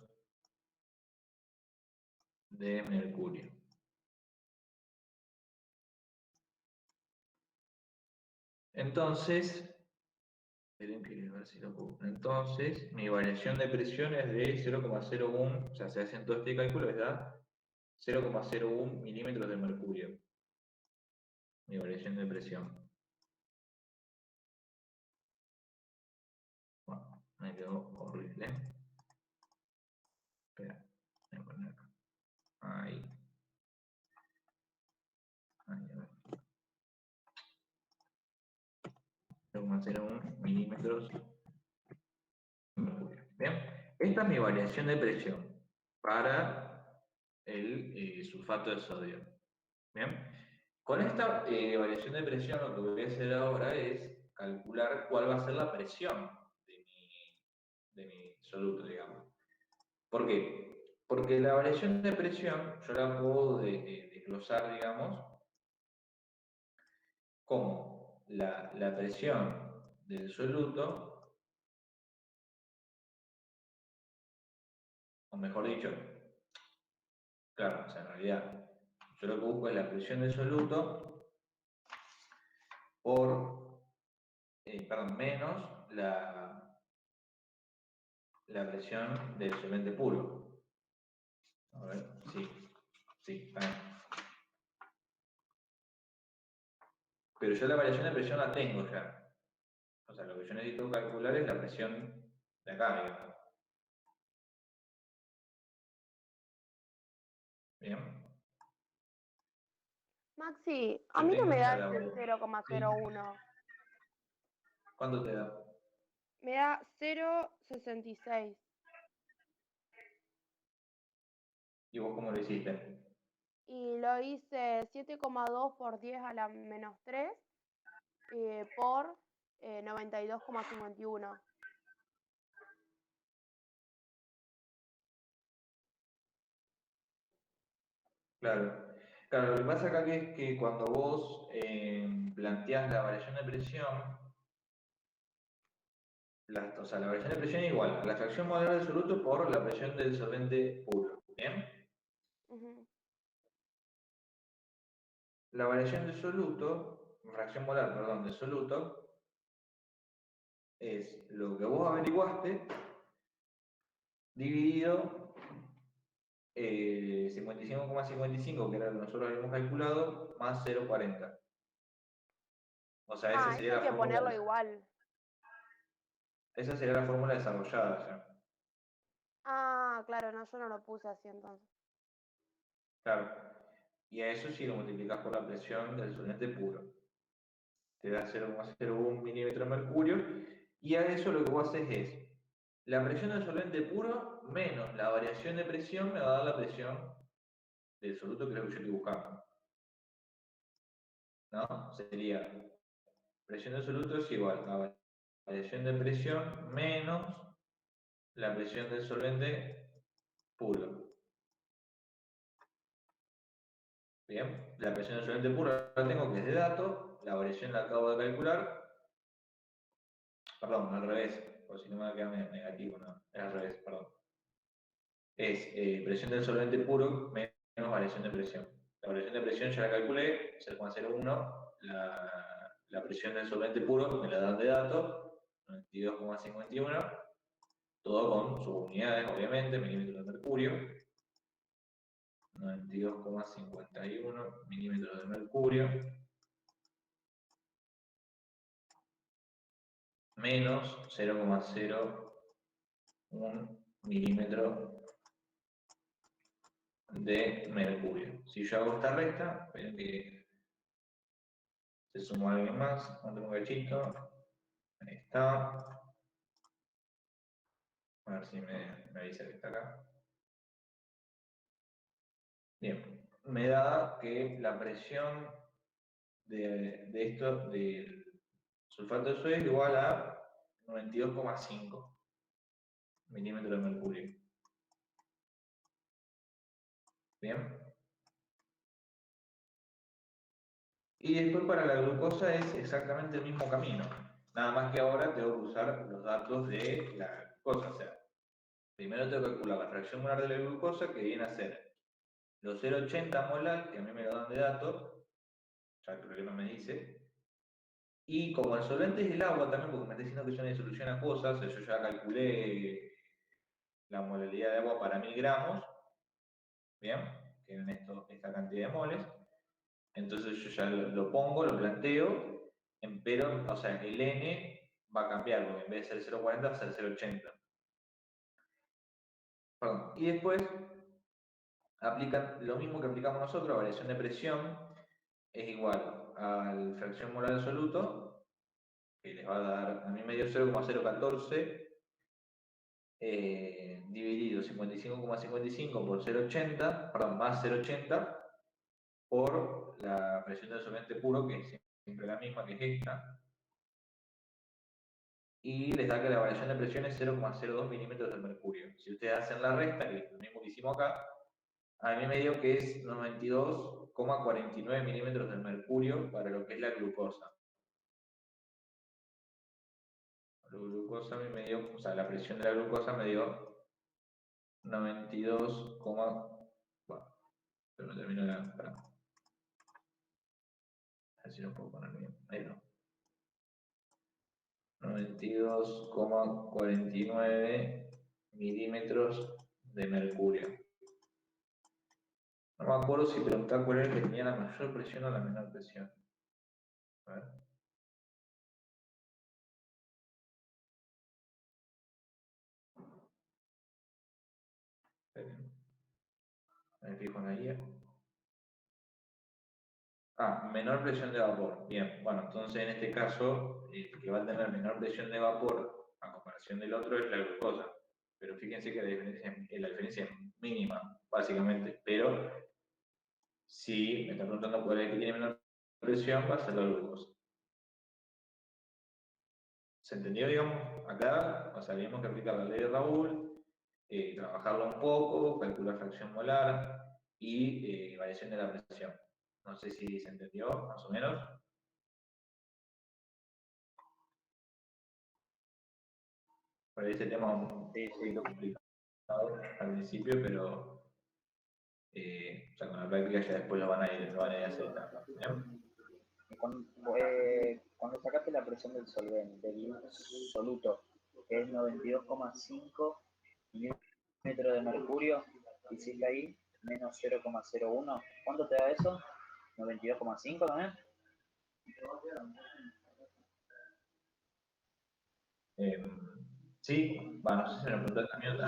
Speaker 1: de mercurio. Entonces, entonces, mi variación de presión es de 0,01, o sea, se hace en todo este cálculo, es de 0,01 milímetros de mercurio. Mi variación de presión. Bueno, me quedó horrible. Espera, voy a poner acá. Ahí. Ahí, a ver. 0,01 milímetros de mercurio. Bien, esta es mi variación de presión para el sulfato de sodio. Bien, con esta variación de presión lo que voy a hacer ahora es calcular cuál va a ser la presión de mi soluto, digamos. ¿Por qué? Porque la variación de presión yo la puedo desglosar, digamos, como la presión del soluto, o mejor dicho, claro, o sea, en realidad yo lo que busco es la presión del soluto por, menos la presión del solvente puro. A ver, sí, está bien. Pero yo la variación de presión la tengo ya. O sea, lo que yo necesito calcular es la presión de acá, digamos. Bien.
Speaker 7: Maxi, a
Speaker 1: Yo
Speaker 7: mí no
Speaker 1: tengo
Speaker 7: me da
Speaker 1: esa
Speaker 7: ese
Speaker 1: labor.
Speaker 7: 0,01.
Speaker 1: ¿Cuánto te da?
Speaker 7: Me da 0,66.
Speaker 1: ¿Y vos cómo lo hiciste?
Speaker 7: Y lo hice 7,2 por 10 a la menos 3 por 92,51.
Speaker 1: Claro. Claro, lo que pasa acá que es que cuando vos planteás la variación de presión, o sea, la variación de presión es igual a la fracción molar del soluto por la presión del solvente puro. ¿Bien?
Speaker 7: Ujú.
Speaker 1: La variación de soluto, fracción molar, perdón, de soluto, es lo que vos averiguaste dividido 55,55, que era lo que nosotros habíamos calculado, más 0,40. O sea,
Speaker 7: Ah, eso hay que ponerlo igual.
Speaker 1: esa sería la fórmula desarrollada ya.
Speaker 7: Ah, claro, no, yo no lo puse así entonces.
Speaker 1: Claro. Y a eso sí lo multiplicas por la presión del solvente puro. Te da 0,01 milímetros de mercurio. Y a eso lo que vos haces es la presión del solvente puro menos la variación de presión me va a dar la presión del soluto, que es lo que yo estoy buscando. ¿No? Sería presión del soluto es igual a variación de presión menos la presión del solvente puro. Bien, la presión del solvente puro la tengo que es de dato, la variación la acabo de calcular. Perdón, al revés, porque si no me va a quedar negativo, no, es al revés, perdón. Es presión del solvente puro menos variación de presión. La variación de presión ya la calculé, 0,01, la presión del solvente puro me la dan de dato, 92,51, todo con sus unidades, obviamente, milímetros de mercurio, 92,51 milímetros de mercurio, menos 0,01 milímetro de mercurio. Si yo hago esta resta, ven que se sumó alguien más, otro cachito, ahí está. A ver si me avisa que está acá. Bien, me da que la presión de esto, del sulfato de sodio, es igual a 92,5 milímetros de mercurio. Bien. Y después para la glucosa es exactamente el mismo camino. Nada más que ahora tengo que usar los datos de la glucosa. O sea, primero tengo que calcular la fracción molar de la glucosa, que viene a ser los 0,80 molar, que a mí me lo dan de dato, ya que el problema me dice. Y como el solvente es el agua también, porque me está diciendo que yo no solución a cosas, yo ya calculé la molaridad de agua para 1000 gramos, ¿bien? Que en esta cantidad de moles. Entonces yo ya lo pongo, lo planteo, pero, o sea, el N va a cambiar, porque en vez de ser 0,40 va a ser 0,80. Perdón. Y después aplican lo mismo que aplicamos nosotros, variación de presión es igual a la fracción molar absoluto, que les va a dar, a mí me dio 0,014 dividido 55,55 por 0,80, perdón, más 0,80 por la presión del solvente puro, que es siempre la misma, que es esta, y les da que la variación de presión es 0,02 milímetros de mercurio. Si ustedes hacen la resta, que es lo mismo que hicimos acá, a mí me dio que es 92,49 milímetros de mercurio para lo que es la glucosa. La glucosa a mí me dio, o sea, la presión de la glucosa me dio 92, bueno, pero no termino la... A ver si lo puedo poner bien. Ahí no. 92,49 milímetros de mercurio. No me acuerdo si preguntaba cuál era el que tenía la mayor presión o la menor presión. A ver. Esperen. Me fijo en la guía. Menor presión de vapor. Bien, bueno, entonces en este caso, el que va a tener menor presión de vapor a comparación del otro es la glucosa. Pero fíjense que la diferencia es mínima, básicamente. Pero si me está preguntando cuál es el que tiene menor presión, va a ser la glucosa. ¿Se entendió, digamos? Acá, o sea, habíamos que aplicar la ley de Raoul, trabajarlo un poco, calcular fracción molar y variación de la presión. No sé si se entendió, más o menos. Por ahí ese tema es un poquito complicado al principio, pero o sea, con la práctica ya después lo van a ir aceptando.
Speaker 4: Cuando sacaste la presión del solvente, del soluto, que es 92,5 milímetros de mercurio, hiciste ahí menos 0,01, ¿cuánto te da eso? ¿92,5 también?
Speaker 1: Sí, bueno, no sé si me lo preguntaste también,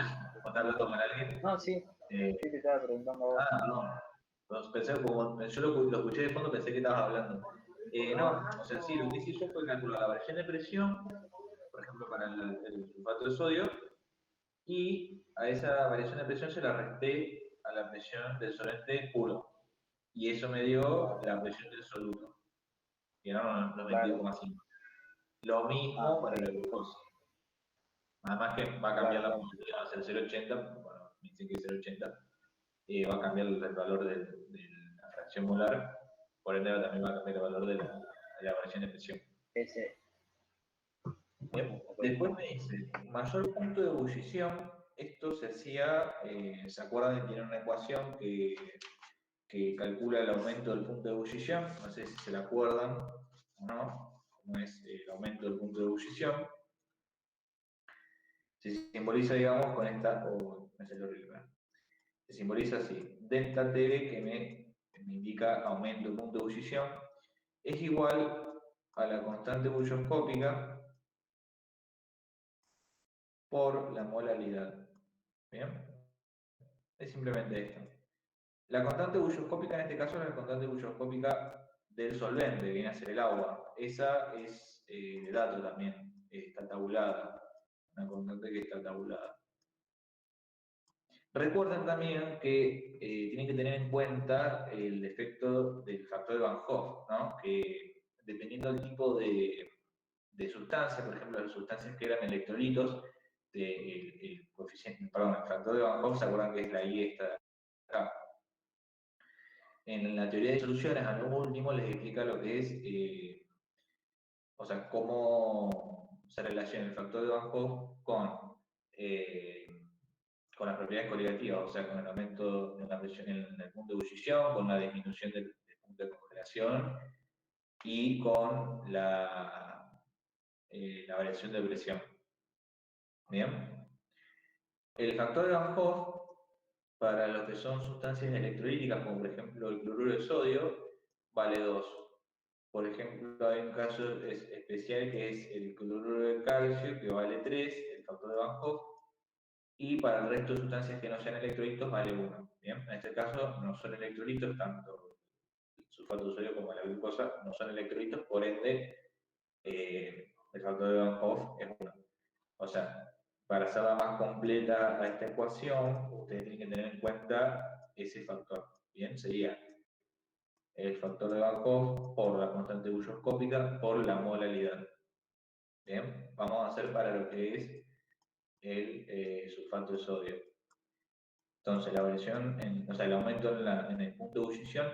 Speaker 1: contar datos con alguien.
Speaker 4: No, sí, sí te estaba preguntando a vos.
Speaker 1: No. Entonces, pensé, como yo lo escuché de fondo, pensé que estabas hablando. No, o sea, sí, lo que hice yo fue calcular la variación de presión, por ejemplo, para el sulfato de sodio, y a esa variación de presión se la resté a la presión del solvente puro. Y eso me dio la presión del soluto, que eran los 22,5. Lo mismo para la glucosa. Además que va a cambiar la posibilidad, va a ser 0,80, bueno, me dicen que es 0,80, va a cambiar el valor de la fracción molar, por ende también va a cambiar el valor de la variación de presión. Después me dice, mayor punto de ebullición, esto se hacía, ¿se acuerdan que tiene una ecuación que calcula el aumento del punto de ebullición? No sé si se la acuerdan o no, cómo es el aumento del punto de ebullición. Se simboliza, digamos, con esta, me salió horrible, se simboliza así, delta T, que me indica aumento del punto de ebullición, es igual a la constante bulloscópica por la molaridad. ¿Bien? Es simplemente esto. La constante bulloscópica en este caso es la constante bulloscópica del solvente, que viene a ser el agua. Esa es de dato también, está tabulada. Una constante que está tabulada. Recuerden también que tienen que tener en cuenta el efecto del factor de Van Hoff, ¿no? Que dependiendo del tipo de sustancia, por ejemplo, las sustancias que eran electrolitos, el coeficiente, perdón, el factor de Van Hoff, ¿se acuerdan que es la I esta de acá? En la teoría de soluciones, a lo último les explica lo que es, o sea, cómo se relaciona el factor de Van Hoff con las propiedades coligativas, o sea, con el aumento de la presión en el punto de ebullición, con la disminución del punto de congelación y con la variación de presión. Bien. El factor de Van Hoff, para lo que son sustancias electrolíticas, como por ejemplo el cloruro de sodio, vale 2. Por ejemplo, hay un caso especial que es el cloruro de calcio, que vale 3, el factor de Van Hoff, y para el resto de sustancias que no sean electrolitos vale 1. ¿Bien? En este caso no son electrolitos, tanto el sulfato de sodio como la glucosa no son electrolitos, por ende el factor de Van Hoff es 1. O sea, para hacerla más completa a esta ecuación, ustedes tienen que tener en cuenta ese factor. Bien, sería el factor de Van Hoff por la constante bulloscópica por la molaridad. Bien, vamos a hacer para lo que es el sulfato de sodio. Entonces, la variación, o sea, el aumento en el punto de ebullición,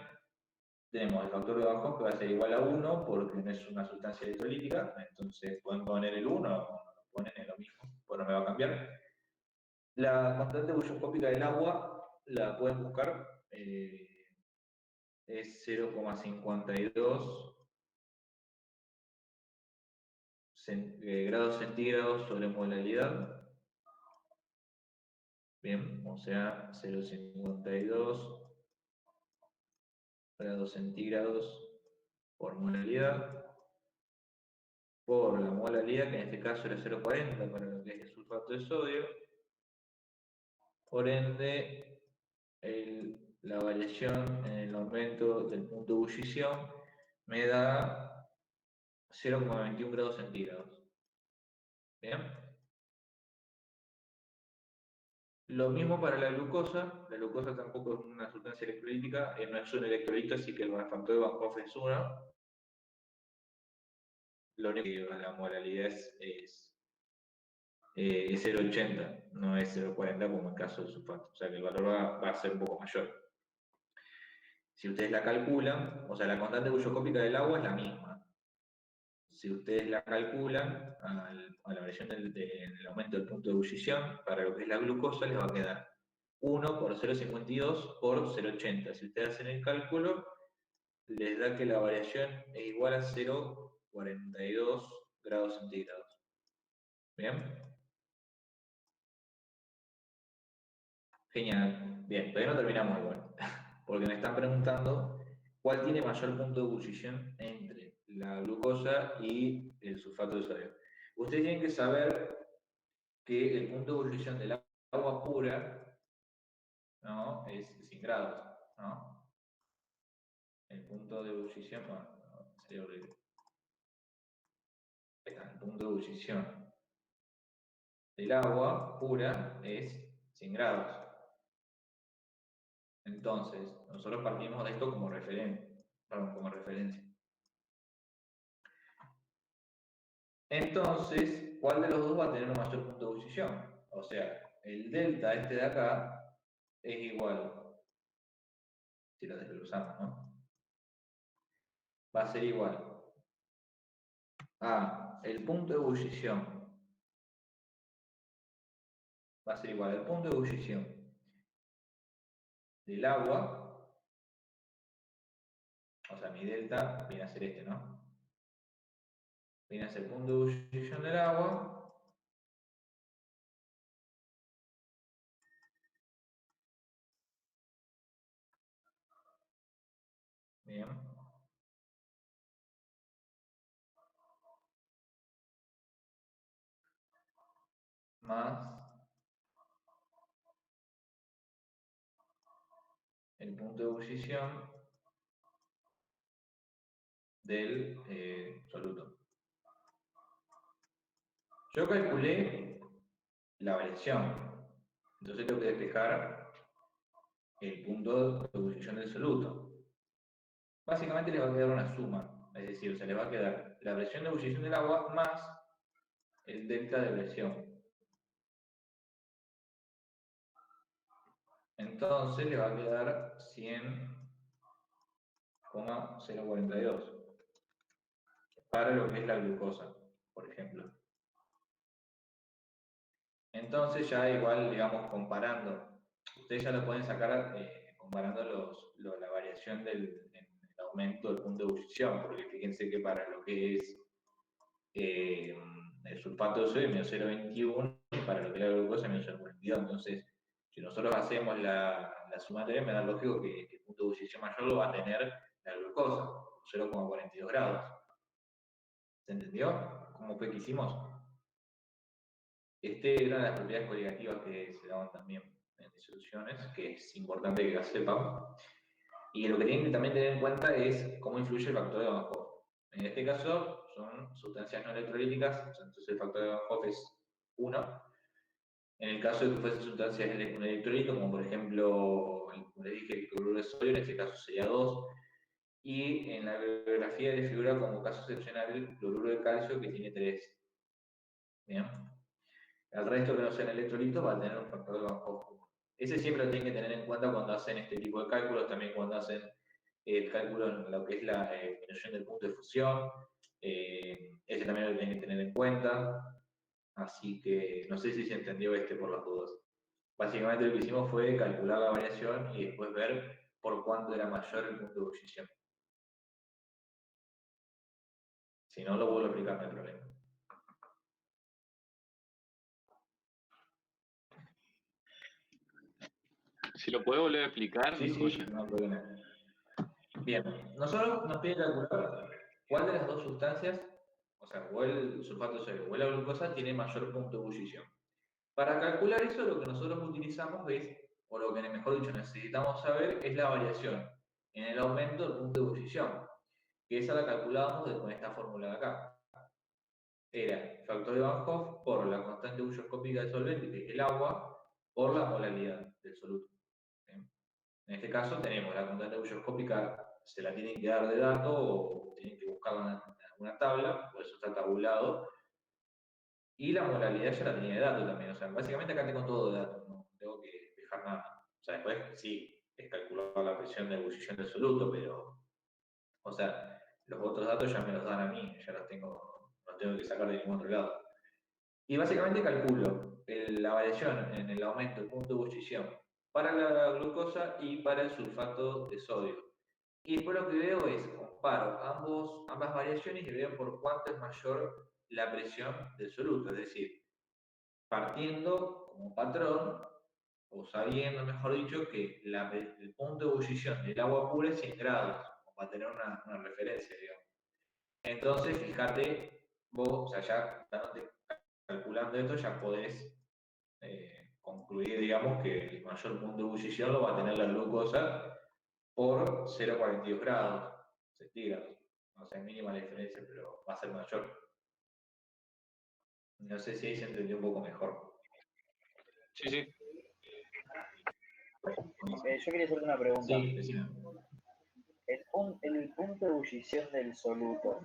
Speaker 1: tenemos el factor de Van Hoff que va a ser igual a 1 porque no es una sustancia electrolítica, entonces pueden poner el 1 o ponen lo mismo, pues no me va a cambiar. La constante bulloscópica del agua la pueden buscar, es 0,52, grados centígrados sobre molalidad. Bien, o sea, 0,52 grados centígrados por molalidad, por la molalidad, que en este caso era 0,40 para lo que es el sulfato de sodio. Por ende, la variación en el aumento del punto de ebullición me da 0,21 grados centígrados. ¿Bien? Lo mismo para la glucosa tampoco es una sustancia electrolítica, no es un electrolito, así que el factor de Van Hoff es 1. Lo único que la molalidad es 0,80, no es 0,40 como en el caso del sulfato, o sea que el valor va a ser un poco mayor. Si ustedes la calculan, o sea, la constante bulloscópica del agua es la misma. Si ustedes la calculan a la variación del aumento del punto de ebullición, para lo que es la glucosa les va a quedar 1 por 0,52 por 0,80. Si ustedes hacen el cálculo, les da que la variación es igual a 0,42 grados centígrados. ¿Bien? Genial. Bien, todavía no terminamos igual, porque me están preguntando cuál tiene mayor punto de ebullición entre la glucosa y el sulfato de sodio. Ustedes tienen que saber que el punto de ebullición del agua pura, ¿no?, es 100 grados, ¿no? El punto de ebullición, bueno, sería horrible. El punto de ebullición del agua pura es 100 grados. Entonces, nosotros partimos de esto como referencia. Entonces, ¿cuál de los dos va a tener un mayor punto de ebullición? O sea, el delta este de acá es igual, si lo desglosamos, ¿no? Va a ser igual a el punto de ebullición, va a ser igual al punto de ebullición del agua, o sea, mi delta viene a ser este, ¿no? Viene a ser el punto de ebullición del agua bien, más el punto de ebullición del soluto. Yo calculé la variación, entonces tengo que despejar el punto de ebullición del soluto. Básicamente les va a quedar una suma, es decir, se les va a quedar la presión de ebullición del agua más el delta de presión. Entonces le va a quedar 100,042 para lo que es la glucosa, por ejemplo. Entonces ya igual, digamos, comparando, ustedes ya lo pueden sacar comparando la variación del aumento del punto de ebullición, porque fíjense que para lo que es el sulfato de sodio es menos 0,21 y para lo que es la glucosa es menos 0,42. Entonces, si nosotros hacemos la sumatoria, me da lógico que el punto de ebullición mayor lo va a tener la glucosa, 0,42 grados. ¿Se entendió cómo fue que hicimos? Este era las propiedades coligativas que se daban también en disoluciones, que es importante que las sepan. Y lo que tienen que también tener en cuenta es cómo influye el factor de Van Hoff. En este caso son sustancias no electrolíticas, entonces el factor de Van Hoff es 1. En el caso de que fuesen sustancias un electrolito, como por ejemplo, como les dije, el cloruro de sodio, en este caso sería 2. Y en la bibliografía le figura como caso excepcional el cloruro de calcio, que tiene 3. Bien. El resto que no sean electrolitos va a tener un factor de Van Hoff. Ese siempre lo tienen que tener en cuenta cuando hacen este tipo de cálculos, también cuando hacen el cálculo en lo que es la disminución del punto de fusión. Ese también lo tienen que tener en cuenta. Así que no sé si se entendió por las dudas. Básicamente lo que hicimos fue calcular la variación y después ver por cuánto era mayor el punto de ebullición. Si no, lo vuelvo a explicar, no hay problema.
Speaker 2: Si lo puedo volver a explicar,
Speaker 1: Sí, sí,
Speaker 2: joya.
Speaker 1: no hay problema. Bien, nosotros nos pide calcular cuál de las dos sustancias, o sea, o el sulfato de sodio o la glucosa, tiene mayor punto de ebullición. Para calcular eso, lo que nosotros utilizamos es, o lo que mejor dicho necesitamos saber, es la variación en el aumento del punto de ebullición, que esa la calculábamos con esta fórmula de acá. Era el factor de Van Hoff por la constante bulloscópica del solvente, que es el agua, por la molaridad del soluto. ¿Bien? En este caso tenemos la constante bulloscópica, se la tienen que dar de dato o tienen que buscarla en alguna tabla, por eso está tabulado. Y la molaridad ya la tenía de dato también, o sea, básicamente acá tengo todo de dato, no tengo que dejar nada. O sea, después sí, es calcular la presión de ebullición del soluto, pero, o sea, los otros datos ya me los dan a mí, ya los tengo, no tengo que sacar de ningún otro lado. Y básicamente calculo la variación en el aumento del punto de ebullición para la glucosa y para el sulfato de sodio. Y después lo que veo es, comparo ambas variaciones y veo por cuánto es mayor la presión del soluto. Es decir, partiendo como patrón, o sabiendo, mejor dicho, que el punto de ebullición del agua pura es 100 grados, para tener una referencia, digamos. Entonces, fíjate, vos, o sea, ya calculando esto, ya podés concluir, digamos, que el mayor punto de ebullición lo va a tener la glucosa por 0,42 grados centígrados. O sea, es mínima la diferencia, pero va a ser mayor. No sé si ahí se entendió un poco mejor.
Speaker 2: Sí, sí.
Speaker 4: Yo quería hacer una pregunta.
Speaker 1: Sí, decime.
Speaker 4: El punto de ebullición del soluto,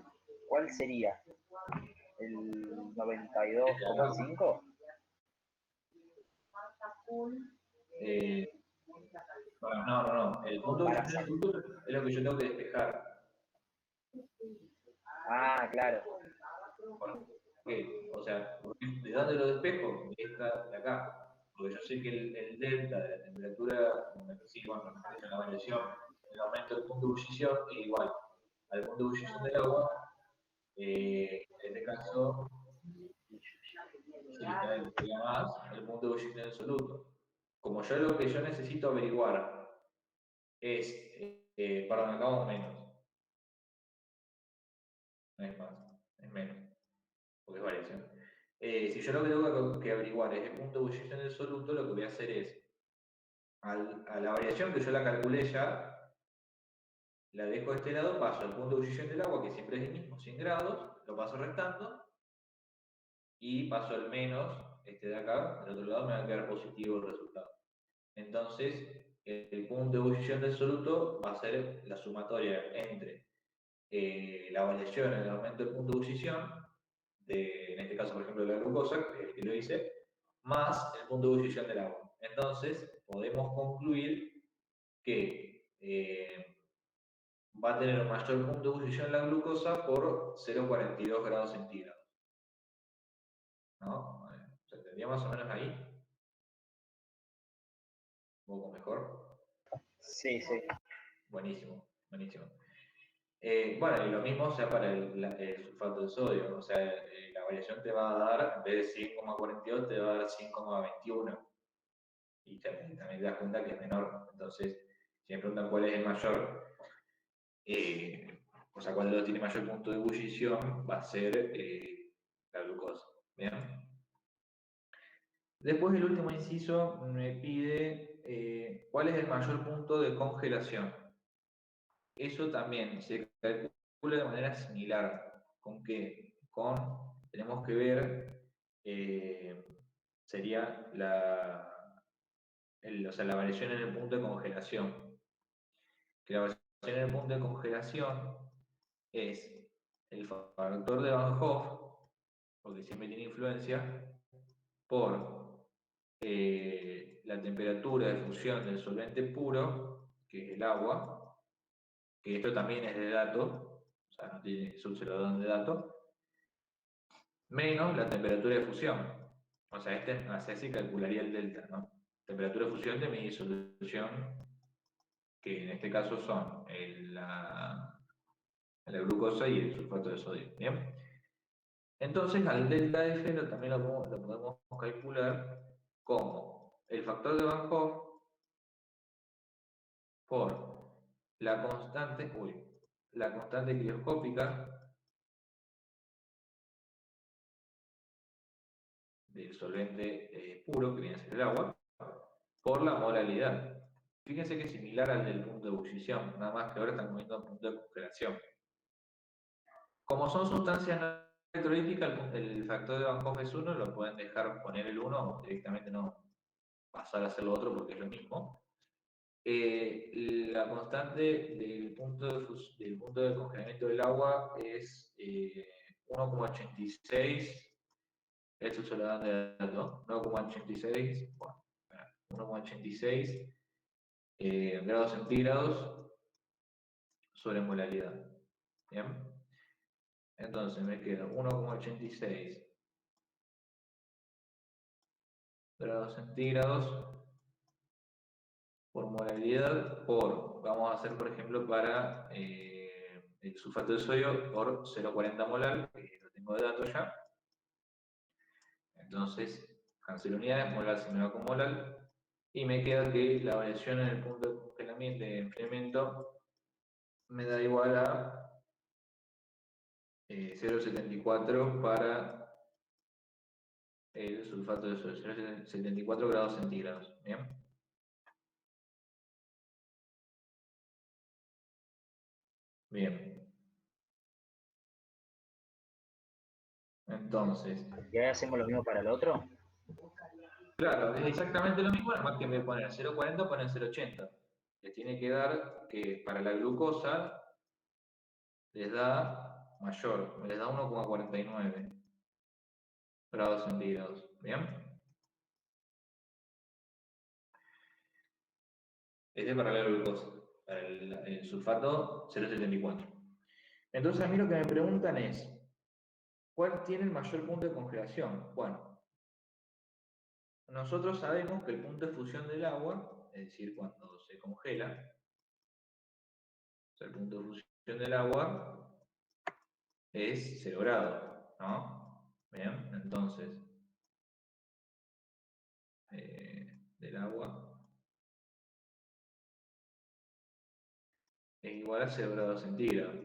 Speaker 4: ¿cuál sería? ¿El 92,5?
Speaker 1: No. El punto de ebullición del soluto es lo que yo tengo que despejar.
Speaker 4: Ah, claro.
Speaker 1: ¿Por qué? O sea, ¿de dónde lo despejo? De acá. Porque yo sé que el delta de la temperatura, sí, bueno, en la variación, el aumento del punto de ebullición es igual al punto de ebullición del agua. En este caso, si le más el punto de ebullición del soluto. Como yo lo que yo necesito averiguar es, perdón, acá menos. No es más, es menos, porque es variación. Si yo lo que tengo que averiguar es el punto de ebullición del soluto, lo que voy a hacer es, a la variación que yo la calculé ya, la dejo de este lado, paso al punto de ebullición del agua, que siempre es el mismo, 100 grados, lo paso restando, y paso el menos, este de acá, del otro lado me va a quedar positivo el resultado. Entonces, el punto de ebullición del soluto va a ser la sumatoria entre la variación en el aumento del punto de ebullición, en este caso, por ejemplo, de la glucosa, que lo hice, más el punto de ebullición del agua. Entonces, podemos concluir que va a tener un mayor punto de ebullición la glucosa por 0,42 grados centígrados. ¿No? ¿Se entendía más o menos ahí? ¿Un poco mejor?
Speaker 4: Sí, sí.
Speaker 1: Buenísimo, buenísimo. Bueno, y lo mismo sea para el sulfato de sodio, o sea, la variación te va a dar, en vez de 100,42, te va a dar 100,21. Y también te das cuenta que es menor. Entonces, si me preguntan cuál es el mayor, o sea, cuál de los tiene mayor punto de ebullición, va a ser la glucosa. ¿Bien? Después, el último inciso me pide cuál es el mayor punto de congelación. Eso también se calcula de manera similar. ¿Con qué? Tenemos que ver, sería o sea, la variación en el punto de congelación. Que la variación en el punto de congelación es el factor de Van Hoff, porque siempre tiene influencia, por la temperatura de fusión del solvente puro, que es el agua, que esto también es de dato, o sea, no tiene subcelador de dato, menos la temperatura de fusión. O sea, así calcularía el delta, ¿no? Temperatura de fusión de mi disolución, que en este caso son la glucosa y el sulfato de sodio. ¿Bien? Entonces, al delta F también lo podemos calcular como el factor de Van Hoff por la constante crioscópica del solvente puro, que viene a ser el agua, por la molalidad. Fíjense que es similar al del punto de ebullición, nada más que ahora están moviendo al punto de congelación. Como son sustancias no electrolíticas, el factor de Van Hoff es 1, lo pueden dejar poner el 1 o directamente no pasar a hacer lo otro porque es lo mismo. La constante del punto de congelamiento del agua es 1,86. Esto se lo dan de dato, 1,86, bueno, 1,86 grados centígrados sobre molaridad. ¿Bien? Entonces me queda 1,86 grados centígrados por molaridad por, vamos a hacer por ejemplo para el sulfato de sodio por 0,40 molar, que lo tengo de dato ya. Entonces, cancelo unidades, molar se me va con molar, y me queda que la variación en el punto de congelamiento de enfriamiento me da igual a 0,74 para el sulfato de sodio, 0,74 grados centígrados. ¿Bien? Bien. Entonces,
Speaker 4: ¿Y ahora hacemos lo mismo para el otro?
Speaker 1: claro, es exactamente lo mismo, nada más que en vez de poner 0,40 ponen 0,80. Les tiene que dar que para la glucosa les da mayor, les da 1,49 grados centígrados. ¿Bien? Este es para la glucosa, para el sulfato 0,74. Entonces a mí lo que me preguntan es, ¿cuál tiene el mayor punto de congelación? Bueno, nosotros sabemos que el punto de fusión del agua, es decir, cuando se congela, o sea, el punto de fusión del agua es 0 grados, ¿no? Bien, entonces, del agua es igual a 0 grados centígrados.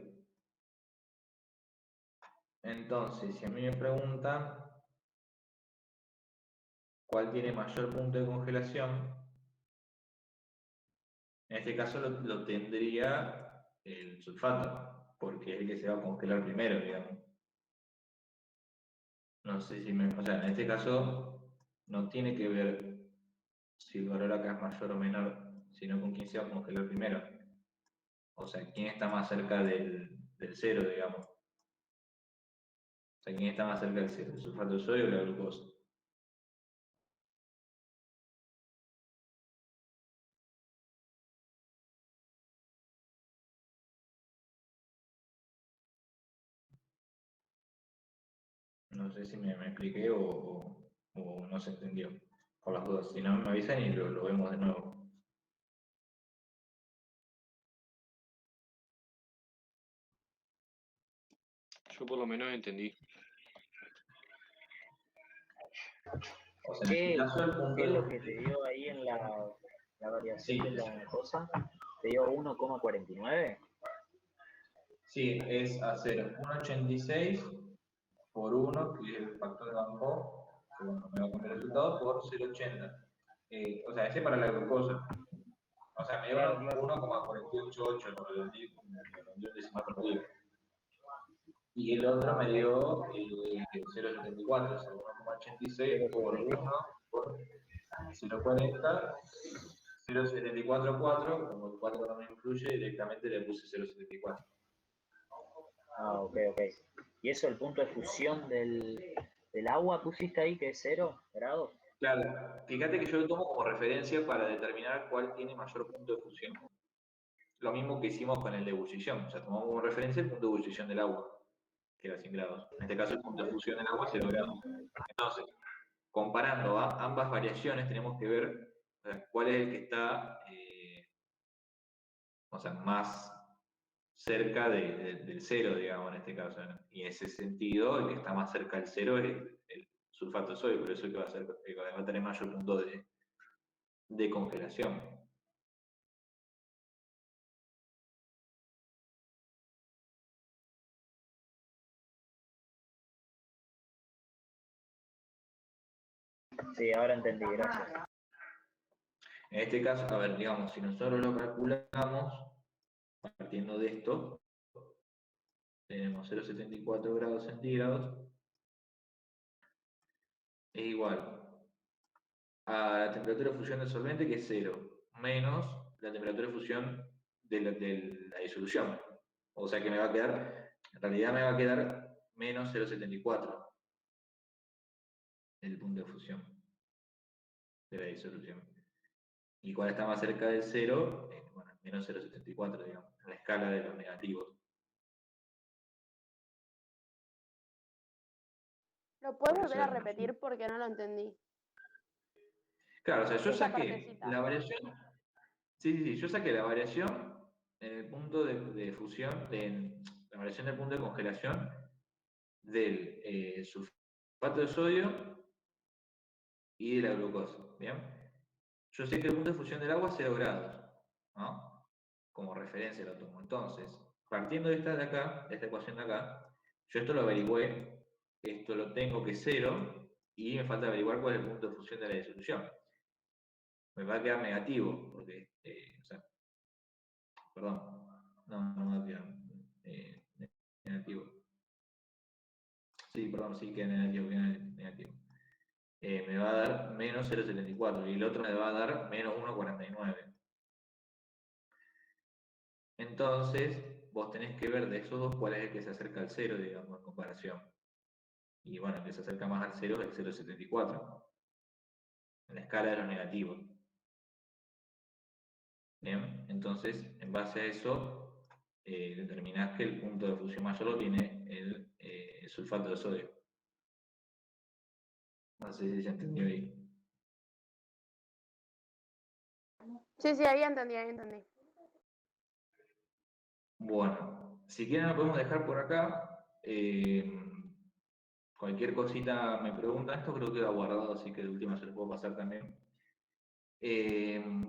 Speaker 1: Entonces, si a mí me preguntan cuál tiene mayor punto de congelación, en este caso lo tendría el sulfato, porque es el que se va a congelar primero, digamos. No sé si o sea, en este caso no tiene que ver si el valor acá es mayor o menor, sino con quién se va a congelar primero. O sea, quién está más cerca del cero, digamos. O sea, quién está más cerca del cero, el sulfato de sodio o la glucosa. No sé si me expliqué o no se entendió. Por las dudas. Si no, me avisan y lo vemos de nuevo.
Speaker 2: Yo por lo menos entendí.
Speaker 1: O sea, en este
Speaker 4: ¿Qué,
Speaker 1: caso el punto
Speaker 4: qué es
Speaker 1: de
Speaker 4: lo que te dio ahí en la variación
Speaker 1: Sí.
Speaker 4: de la cosa? ¿Te dio 1,49?
Speaker 1: Sí, es hacer 1,86 por 1, que es el factor de Van Hoff, que bueno, me va a cambiar el resultado, por 0,80. O sea, ese para la glucosa. O sea, me dio 1,488 por el decimal perdido. Y el otro me dio 0,74, o sea, 1,86 por 1 por 0,40, 0,744, como el 4 no me incluye, directamente le puse 0,74.
Speaker 4: Ah, ok. ¿Y eso, el punto de fusión del agua, pusiste ahí que es 0 grados?
Speaker 1: Claro, fíjate que yo lo tomo como referencia para determinar cuál tiene mayor punto de fusión. Lo mismo que hicimos con el de ebullición, o sea, tomamos como referencia el punto de ebullición del agua, que era 100 grados. En este caso el punto de fusión del agua es 0 grados. Entonces, comparando ambas variaciones, tenemos que ver, o sea, cuál es el que está o sea, más cerca del cero, digamos, en este caso. ¿No? Y en ese sentido, el que está más cerca del cero es el sulfato de sodio, por eso es que va a tener mayor punto de congelación.
Speaker 4: Sí, ahora entendí, gracias.
Speaker 1: En este caso, a ver, digamos, si nosotros lo calculamos, partiendo de esto, tenemos 0,74 grados centígrados, es igual a la temperatura de fusión del solvente, que es 0, menos la temperatura de fusión de la disolución. O sea que me va a quedar, en realidad me va a quedar menos 0,74 el punto de fusión de la disolución. ¿Y cuál está más cerca del 0? Bueno, menos 0,74, digamos, en la escala de los negativos.
Speaker 7: ¿Lo puedes
Speaker 1: Por
Speaker 7: volver
Speaker 1: eso
Speaker 7: a
Speaker 1: es menos
Speaker 7: repetir porque no lo entendí?
Speaker 1: Claro, o sea, yo
Speaker 7: Esa
Speaker 1: saqué
Speaker 7: partecita.
Speaker 1: la variación. Sí, yo saqué la variación en el punto de fusión, la variación del punto de congelación del sulfato de sodio y de la glucosa. ¿Bien? Yo sé que el punto de fusión del agua es 0 grados, ¿no? Como referencia lo tomo. Entonces, partiendo de esta de acá, de esta ecuación de acá, yo esto lo averigüé, esto lo tengo que es 0, y me falta averiguar cuál es el punto de fusión de la disolución. Me va a quedar negativo, porque, o sea, perdón, no va a quedar negativo. Sí, perdón, sí queda negativo. Me va a dar menos 0,74 y el otro me va a dar menos 1,49. Entonces, vos tenés que ver de esos dos cuál es el que se acerca al 0, digamos, en comparación. Y bueno, el que se acerca más al 0 es el 0,74, en la escala de los negativos. Bien, entonces, en base a eso, determinás que el punto de fusión mayor lo tiene el sulfato de sodio. No sé si se entendió ahí.
Speaker 7: Sí, ahí entendí, ahí entendí.
Speaker 1: Bueno, si quieren lo podemos dejar por acá. Cualquier cosita me preguntan, esto creo que queda guardado, así que de última se lo puedo pasar también.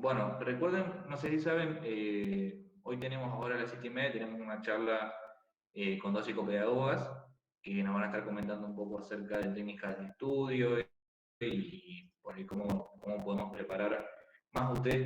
Speaker 1: Bueno, recuerden, no sé si saben, hoy tenemos ahora a las 7:30, tenemos una charla con 2 psicopedagogas que nos van a estar comentando un poco acerca de técnicas de estudio y cómo podemos preparar más ustedes